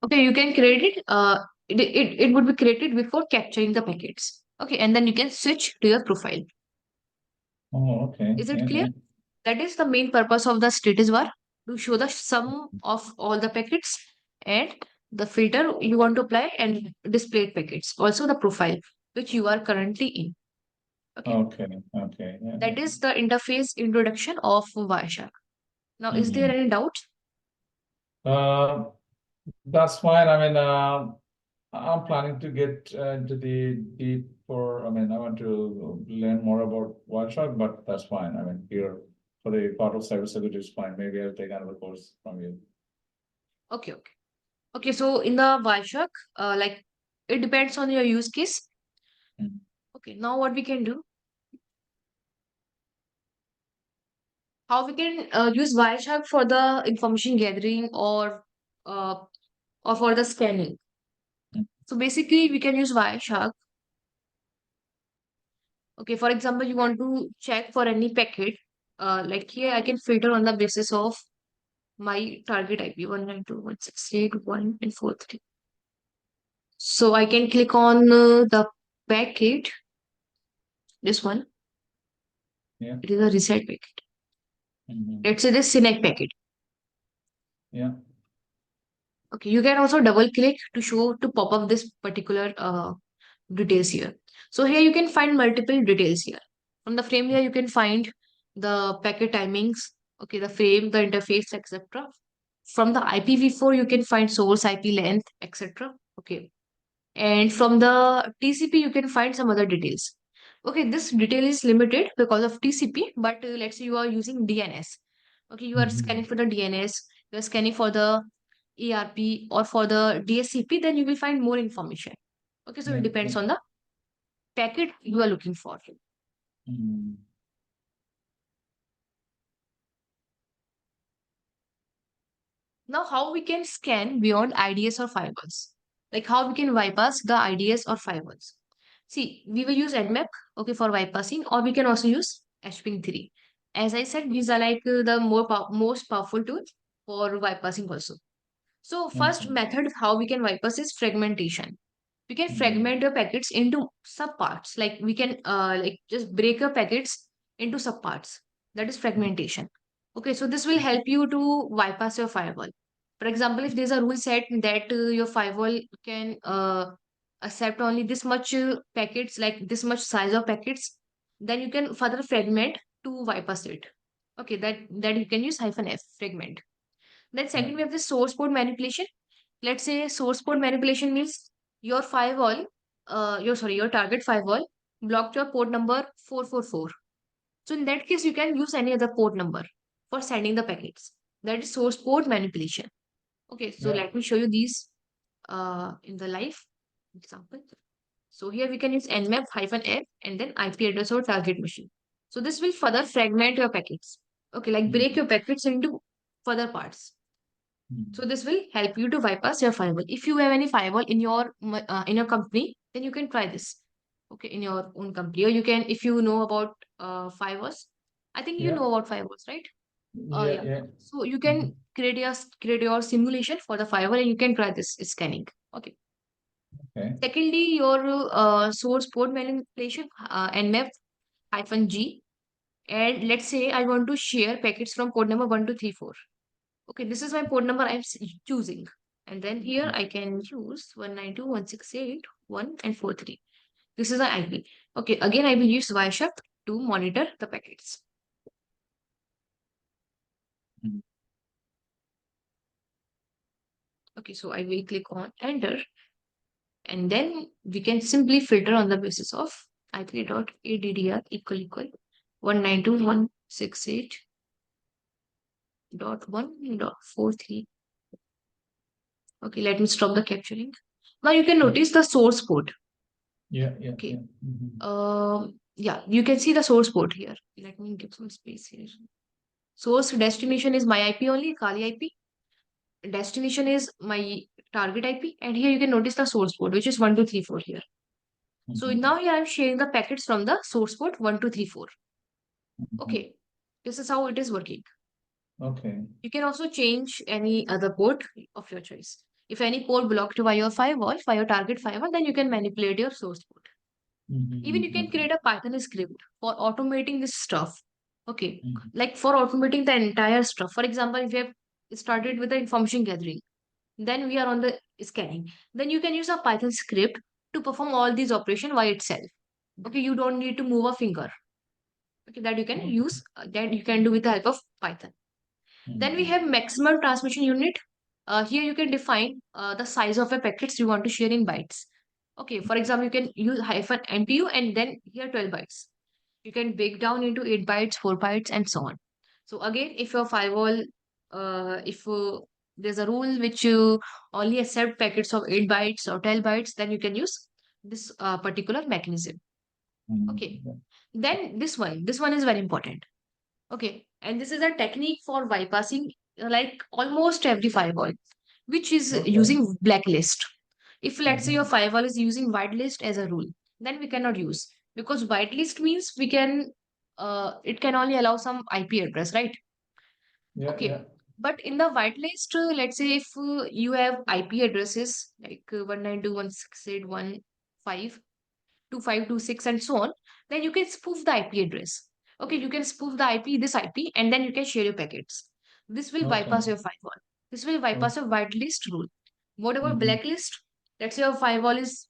Okay, you can create it. It would be created before capturing the packets. Okay, and then you can switch to your profile. Oh, okay. Is it Yeah, clear? yeah. That is the main purpose of the status bar, to show the sum of all the packets and the filter you want to apply and displayed packets. Also the profile which you are currently in. Okay, Okay, okay. Yeah, that is the interface introduction of Wireshark. Now, yeah. is there any doubt? Uh, that's fine. I mean, I'm planning to get into the deep for, I mean, I want to learn more about Wireshark, but that's fine. I mean, here for the part of cybersecurity is fine. Maybe I'll take another course from you. Okay, okay. Okay, so in the Wireshark, like it depends on your use case. Mm. Okay, now what we can do? How we can use Wireshark for the information gathering uh, or for the scanning. Mm. So basically, we can use Wireshark. Okay, for example, you want to check for any packet. Like here, I can filter on the basis of my target IP 192.168.1 and 43. So I can click on the packet, this one. Yeah. It is a reset packet. Mhm. Let's say this Synec packet. Yeah. Okay, you can also double click to show to pop up this particular details here. So here you can find multiple details here. From the frame here, you can find the packet timings, okay, the frame, the interface, etc. From the IPv4, you can find source IP length, etc. Okay. And from the TCP, you can find some other details. Okay, this detail is limited because of TCP, but let's say you are using DNS. Okay, you are scanning Mhm. for the DNS, you are scanning for the ERP or for the DSCP, then you will find more information. Okay, so it Yeah. depends Yeah. on the packet you are looking for. Mhm. Now, how we can scan beyond IDS or firewalls? Like how we can bypass the IDS or firewalls? See, we will use Nmap, okay, for bypassing, or we can also use HPing3. As I said, these are like the most powerful tools for bypassing also. So first Okay. method how we can bypass is fragmentation. We can Mhm. fragment the packets into subparts. Like we can like just break your packets into subparts. That is fragmentation. Okay, so this will help you to bypass your firewall. For example, if there's a rule set that your firewall can accept only this much packets, like this much size of packets, then you can further fragment to bypass it. Okay, that you can use -f fragment. Then Yeah. second, we have the source port manipulation. Let's say source port manipulation means your firewall, your target firewall blocked your port number 444. So in that case, you can use any other port number for sending the packets. That is source port manipulation. Okay, so Yeah. let me show you these in the live example. So here we can use nmap-f and then IP address or target machine. So this will further fragment your packets. Okay, like break Mhm. your packets into further parts. Mhm. So this will help you to bypass your firewall. If you have any firewall in your company, then you can try this. Okay, in your own company, or you can if you know about firewalls. I think you Yeah. know about firewalls, right? Yeah. Yeah. Yeah. So you can Mhm. create your simulation for the firewall, and you can try this scanning. Okay. Okay. Secondly, your source port manipulation, nmap-g, and let's say I want to share packets from port number 1234. Okay, this is my port number I'm choosing. And then here I can use 192.168.1 and 43. This is the IP. Okay, again I will use Wireshark to monitor the packets. Mhm. Okay, so I will click on enter, and then we can simply filter on the basis of IP.addr equal 192.168.1.43. Okay, let me stop the capturing. Now you can Yeah. notice the source port. Yeah. Yeah. Okay. Yeah. Mhm. Yeah, you can see the source port here. Let me give some space here. Source destination is my IP only, Kali IP. Destination is my target IP, and here you can notice the source port, which is 1234 here. So now here I'm sharing the packets from the source port 1234. Okay, this is how it is working. Okay. You can also change any other port of your choice. If any port blocked by your firewall, by your target firewall, then you can manipulate your source port. Even you can create a Python script for automating this stuff. Okay, like for automating the entire stuff. For example, if you have started with the information gathering, then we are on the scanning. Then you can use a Python script to perform all these operations by itself. Okay, you don't need to move a finger. Okay, that you can use, that you can do with the help of Python. Then we have maximum transmission unit. Here you can define the size of a packets you want to share in bytes. Okay, for example, you can use hyphen NPU and then here 12 bytes. You can break down into 8 bytes, 4 bytes, and so on. So again, if your firewall, if there's a rule which you only accept packets of 8 bytes or 12 bytes, then you can use this particular mechanism. Okay. Then this one is very important. Okay, and this is a technique for bypassing like almost every firewall, which is using blacklist. If let's say your firewall is using whitelist as a rule, then we cannot use, because whitelist means we can it can only allow some IP address, right? Okay. But in the whitelist, let's say if you have IP addresses like 192.168.1.5.2526 and so on, then you can spoof the IP address. Okay, you can spoof the IP, this IP, and then you can share your packets. This will bypass your firewall. This will bypass your whitelist rule. What about blacklist? Let's say your firewall is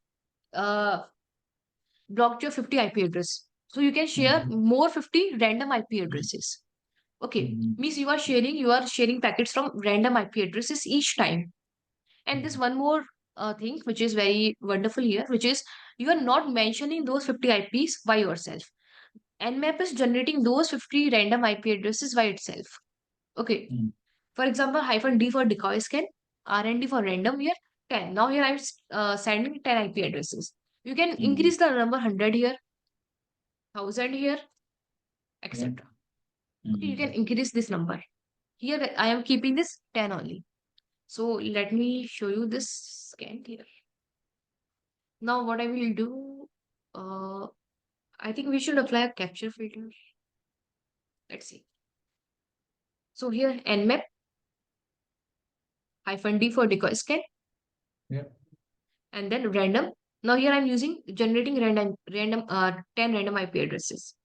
blocked your 50 IP address. So you can share more 50 random IP addresses. Okay, means you are sharing packets from random IP addresses each time. And this one more thing which is very wonderful here, which is you are not mentioning those 50 IPs by yourself. Nmap is generating those 50 random IP addresses by itself. Okay. For example, -d for decoy scan, RND for random here, 10. Now here I'm sending 10 IP addresses. You can increase the number 100 here, 1000 here, etc. Okay, you can increase this number. Here I am keeping this 10 only. So let me show you this scan here. Now what I will do, I think we should apply a capture filter. Let's see. So here nmap -d for decoy scan. And then random. Now here I'm using generating random 10 random IP addresses.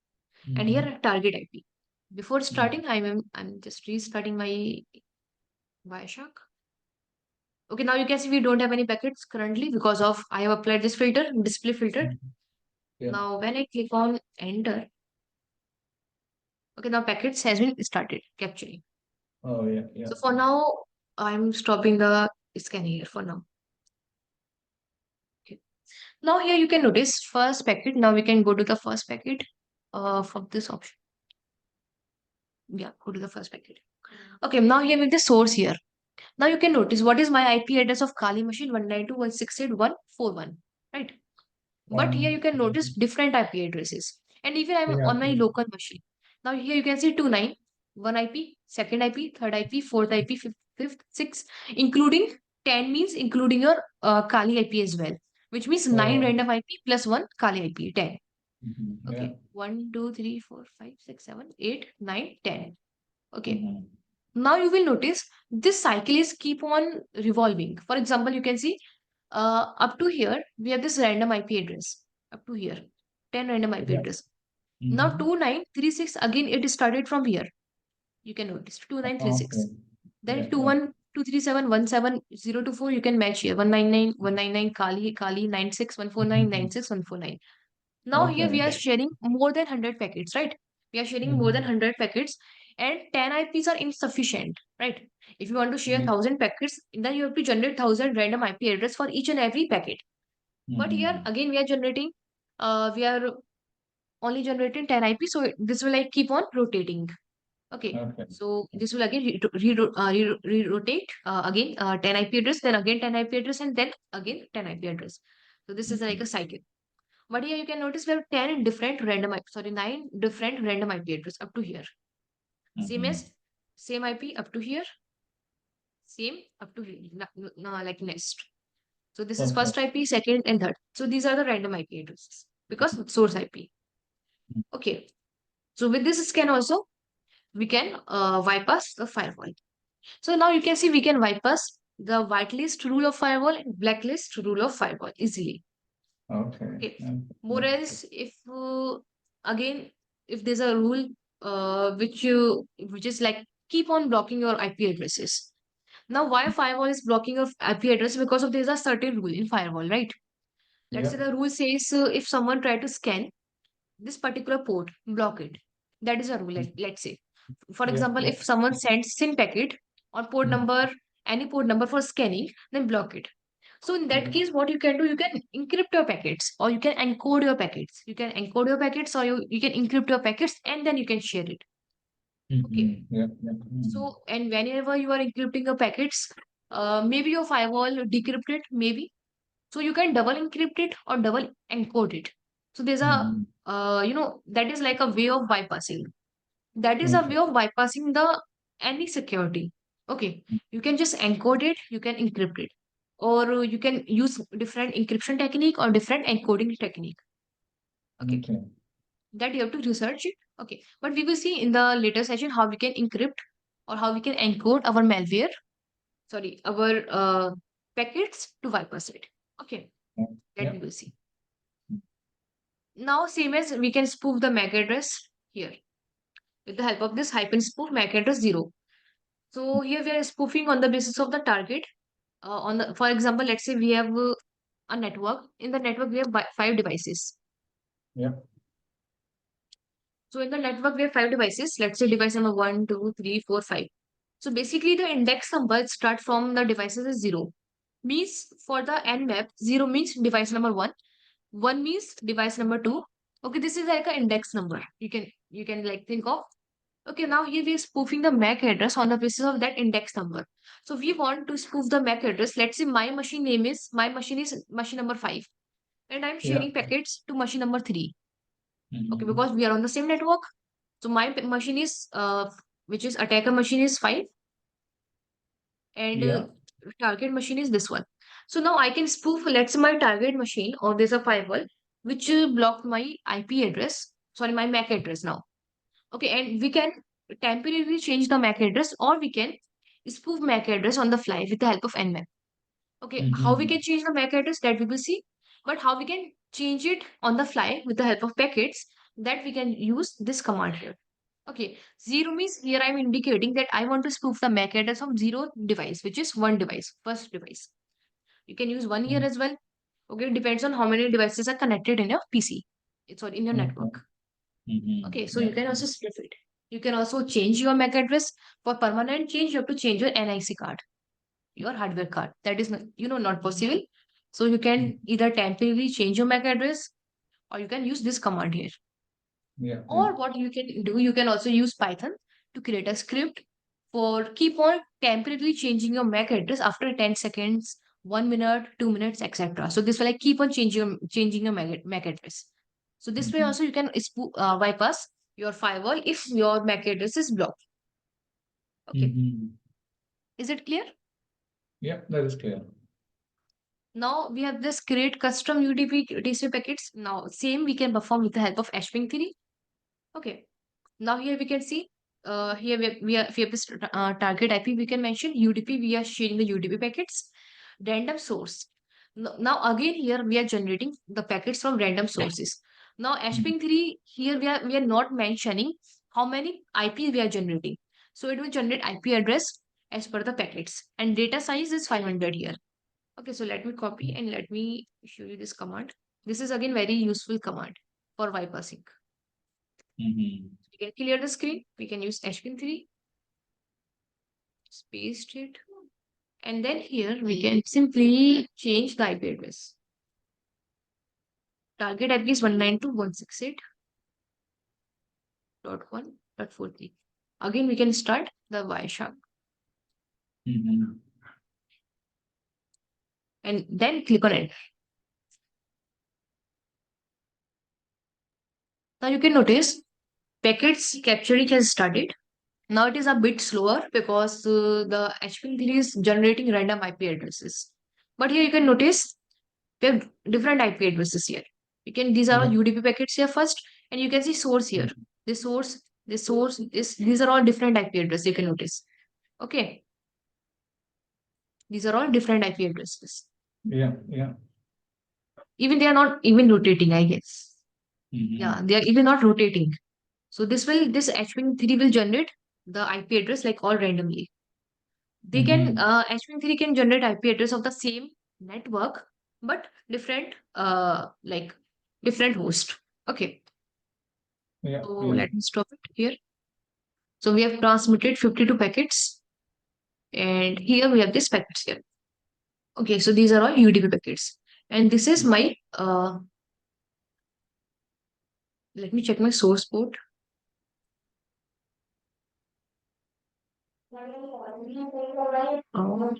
And here target IP. Before starting, I'm just restarting my Wireshark. Okay, now you can see we don't have any packets currently because of I have applied this filter, display filter. Now when I click on enter, okay, now packets has been started capturing. So for now, I'm stopping the scan here for now. Okay. Now here you can notice first packet. Now we can go to the first packet from this option. Yeah, go to the first packet. Okay, now here with the source here. Now you can notice what is my IP address of Kali machine 192.168.1.4.1, right? But here you can notice different IP addresses. And even I'm on my local machine. Now here you can see 29, one IP, second IP, third IP, fourth IP, fifth, sixth, including 10 means including your Kali IP as well, which means 9 random IP plus 1 Kali IP, 10. Okay, 1, 2, 3, 4, 5, 6, 7, 8, 9, 10. Okay. Now you will notice this cycle is keep on revolving. For example, you can see up to here, we have this random IP address. Up to here, 10 random IP address. Now 2936, again it started from here. You can notice 2936. Then 2123717024, you can match here. 199, 199, Kali, 96, 149, 96, 149. Now here we are sharing more than 100 packets, right? We are sharing more than 100 packets and 10 IPs are insufficient, right? If you want to share 1000 packets, then you have to generate 1000 random IP address for each and every packet. But here again, we are generating, we are only generating 10 IP. So this will like keep on rotating. Okay. So this will again re-rotate again 10 IP address, then again 10 IP address, and then again 10 IP address. So this is like a cycle. But here you can notice we have 10 different random IP, sorry, 9 different random IP address up to here. Same IP up to here. Same up to like next. So this is Okay. first IP, second, and third. So these are the random IP addresses because source IP. Okay. So with this scan also, we can bypass the firewall. So now you can see we can bypass the whitelist rule of firewall and blacklist rule of firewall easily. Okay. Okay. Yeah. More else, if again, if there's a rule which is like keep on blocking your IP addresses. Now, why firewall is blocking your IP address? Because of there's a certain rule in firewall, right? Let's say Yeah. the rule says if someone try to scan this particular port, block it. That is a rule. Let's say, for Yeah. example, Yeah. if someone sends SYN packet on port number, any port number for scanning, then block it. So in that case, what you can do, you can encrypt your packets or you can encode your packets. You can encode your packets or you can encrypt your packets and then you can share it. Okay. Yeah. Yeah. So, and whenever you are encrypting your packets, maybe your firewall decrypt it, maybe. So you can double encrypt it or double encode it. So there's a, that is like a way of bypassing. That is a Okay. way of bypassing the any security. Okay. You can just encode it, you can encrypt it. Or you can use different encryption technique or different encoding technique. Okay. Okay. That you have to research it. Okay. But we will see in the later session how we can encrypt or how we can encode our malware, sorry, our packets to bypass it. Okay. That Yeah. we will see. Now, same as we can spoof the MAC address here with the help of this hyphen spoof MAC address 0. So here we are spoofing on the basis of the target. For example, let's say we have a network. In the network, we have 5 devices. Yeah. So in the network, we have 5 devices. Let's say device number 1, 2, 3, 4, 5. So basically, the index number start from the devices is 0. Means for the nmap, 0 means device number 1. 1 means device number 2. Okay, this is like an index number. You can like think of. Okay, now here we are spoofing the MAC address on the basis of that index number. So we want to spoof the MAC address. Let's say my machine is machine number 5, and I'm Yeah. sharing packets to machine number 3. Okay, Mhm. because we are on the same network. So my machine is which is attacker machine is 5, and Yeah. target machine is this one. So now I can spoof, let's say my target machine or there's a firewall which blocked my IP address, sorry, my MAC address now. Okay, and we can temporarily change the MAC address or we can spoof MAC address on the fly with the help of nmap. Okay, how we can Mhm. change the MAC address that we will see, but how we can change it on the fly with the help of packets, that we can use this command here. Okay, 0 means here I'm indicating that I want to spoof the MAC address of 0 device, which is one device, first device. You can use 1 here as well. Okay, it depends on how many devices are connected in your PC. It's or in your Okay. network. Mhm. Okay, so Yeah. you can also split it. You can also change your MAC address. For permanent change, you have to change your NIC card, your hardware card. That is not, not possible. So you can either temporarily change your MAC address or you can use this command here. Yeah. Yeah. Or what you can do, you can also use Python to create a script for keep on temporarily changing your MAC address after 10 seconds, 1 minute, 2 minutes, etc. So this will like keep on changing your MAC address. So this way Mhm. also you can bypass your firewall if your MAC address is blocked. Okay, Mhm. is it clear? Yeah, that is clear. Now we have this create custom UDP TCP packets. Now same we can perform with the help of hashping theory. Okay. Now here we can see, here if we have this target IP, we can mention UDP, we are sharing the UDP packets, random source. Now again here we are generating the packets from random sources. Now Mhm. hashping 3, here we are not mentioning how many IP we are generating. So it will generate IP address as per the packets and data size is 500 here. Okay, so let me copy and let me show you this command. This is again very useful command for bypassing. Mhm. We can clear the screen. We can use hpin3, paste it, and then here we can simply change the IP address. Target IP is 192.168.1.43. Again, we can start the Wireshark Mhm. and then click on it. Now you can notice packets capturing has started. Now it is a bit slower because the HPN3 is generating random IP addresses. But here you can notice we have different IP addresses here. These are all Yeah. UDP packets here first, and you can see source here. This source, these are all different IP addresses you can notice. Okay. These are all different IP addresses. Yeah. Yeah. Even they are not even rotating, I guess. Mhm. Yeah, they are even not rotating. So this HPN3 will generate the IP address like all randomly. HPN3 can generate IP address of the same network, but different, like different host. Okay. Yeah. So Yeah. let me stop it here. So we have transmitted 52 packets, and here we have these packets here. Okay, so these are all UDP packets. And this is my, let me check my source port. Uh,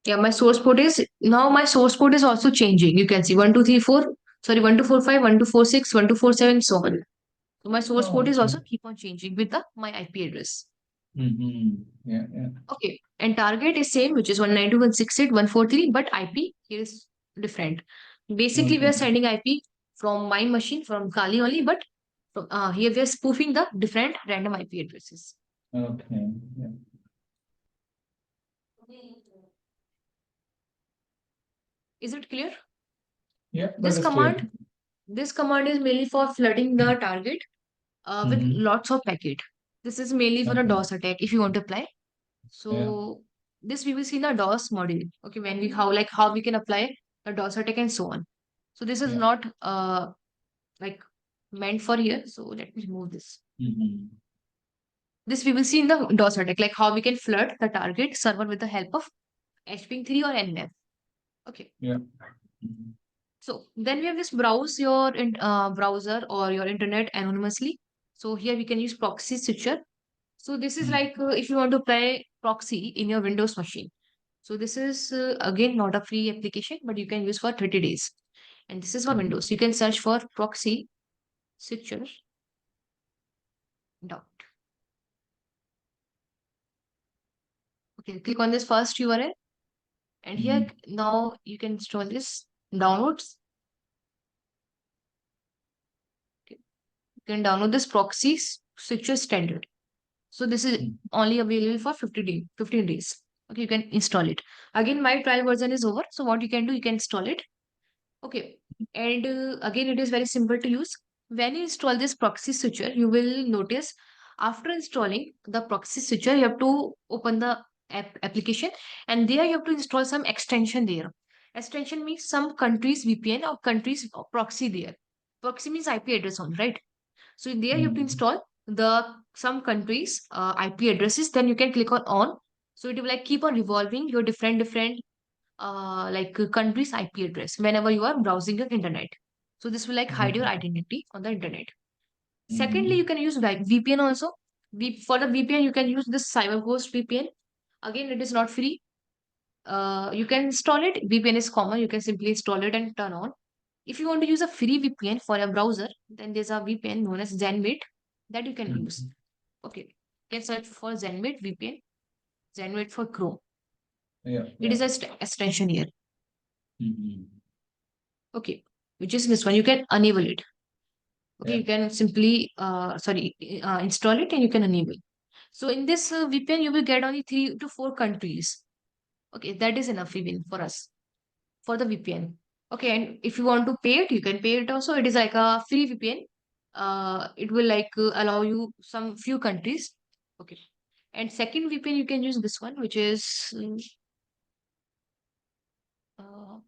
yeah, my source port is, now my source port is also changing. You can see 1234, sorry, 1245, 1246, 1247, so on. So my source Oh, port is okay. also keep on changing with my IP address. Yeah. Yeah. Okay, and target is same, which is 192.168.143, but IP here is different. Basically, we Okay. are sending IP from my machine from Kali only, but from, here we are spoofing the different random IP addresses. Okay. Yeah. Is it clear? Yeah. This That is clear. command, this command is mainly for flooding the target with lots of packet. This is mainly for a Okay. DOS attack if you want to apply. Yeah. So this we will see in the DOS module. Okay, when we how we can apply a DOS attack and so on. So this is Yeah. not like meant for here. So let me remove this. This we will see in the DOS attack, like how we can flood the target server with the help of HPing3 or NF. Okay. Yeah. So then we have this browse your browser or your internet anonymously. So here we can use proxy switcher. So this is like if you want to apply proxy in your Windows machine. So this is again not a free application, but you can use for 30 days. And this is for Windows. You can search for proxy switcher dot. Okay, click on this first URL. And here now you can install this downloads. Okay. You can download this proxy switcher standard. So this is only available for 15 days. Okay, you can install it. Again, my trial version is over. So what you can do, you can install it. Okay. And again, it is very simple to use. When you install this proxy switcher, you will notice after installing the proxy switcher, you have to open the application, and there you have to install some extension there. Extension means some countries VPN or countries proxy there. Proxy means IP address on, right? So there you have to install the some countries IP addresses. Then you can click on. So it will like keep on revolving your different country's IP address whenever you are browsing your internet. So this will like hide your identity on the internet. Secondly, you can use like VPN also. For the VPN, you can use this CyberGhost VPN. Again, it is not free. You can install it. VPN is common. You can simply install it and turn on. If you want to use a free VPN for a browser, then there's a VPN known as ZenMate that you can use. Okay, you can search for ZenMate VPN. ZenMate for Chrome. Yeah. It is a extension here. Mm-hmm. Okay, which is this one. You can enable it. Okay, Yeah. you can simply install it and you can enable. So in this VPN, you will get only 3 to 4 countries. Okay, that is enough even for us for the VPN. Okay, and if you want to pay it, you can pay it also. It is like a free VPN. It will like allow you some few countries. Okay, and second VPN you can use this one, which is uh,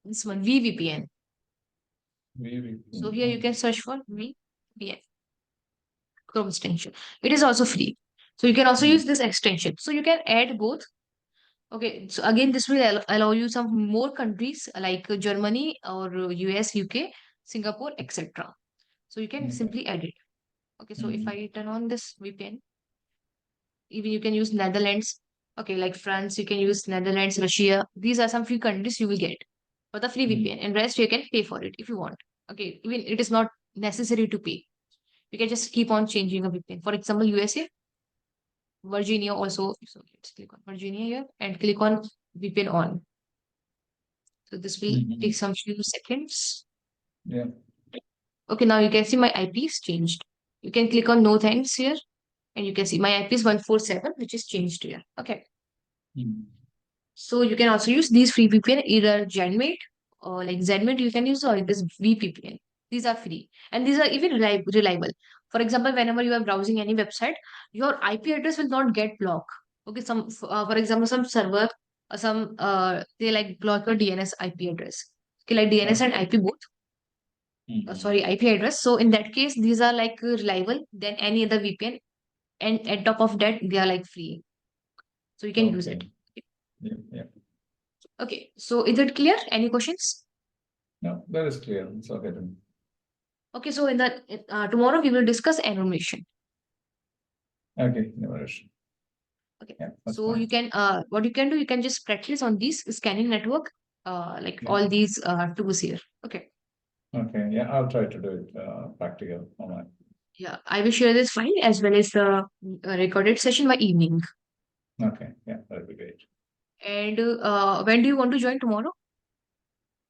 this one VVPN. So here you can search for VPN Chrome extension. It is also free. So you can also use this extension. So you can add both. Okay, so again, this will allow you some more countries like Germany or US, UK, Singapore, etc. So you can simply add it. Okay, so if I turn on this VPN, even you can use Netherlands. Okay, like France, you can use Netherlands, Russia. These are some few countries you will get for the free VPN, and rest you can pay for it if you want. Okay, even it is not necessary to pay. You can just keep on changing a VPN. For example, USA, Virginia also. So let's click on Virginia here and click on VPN on. So this will take some few seconds. Yeah. Okay, now you can see my IP is changed. You can click on no thanks here, and you can see my IP is 147, which is changed here. Okay. So you can also use these free VPN, either GenMate or like ZMate you can use, or this VPN. These are free and these are even reliable. For example, whenever you are browsing any website, your IP address will not get blocked. Okay, for example, some server, they like block your DNS IP address. Okay, like DNS and IP both. Sorry, IP address. So in that case, these are like reliable than any other VPN, and at top of that, they are like free. So you can use it. Yeah. Okay, so is it clear? Any questions? No, that is clear. It's okay to me. Okay, so in that tomorrow we will discuss animation. Okay, no worries. Okay, Yeah, so fine. you can what you can do, you can just practice on these scanning network, all these tools here. Okay. Okay, yeah, I'll try to do it practical online. Yeah, I will share this file as well as the recorded session by evening. Okay, yeah, that'll be great. And when do you want to join tomorrow?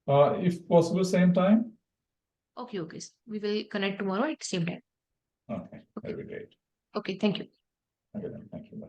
If possible, same time. Okay, we will connect tomorrow at the same time. Okay, that'll be great. Okay, thank you. Okay, then, thank you. Bye.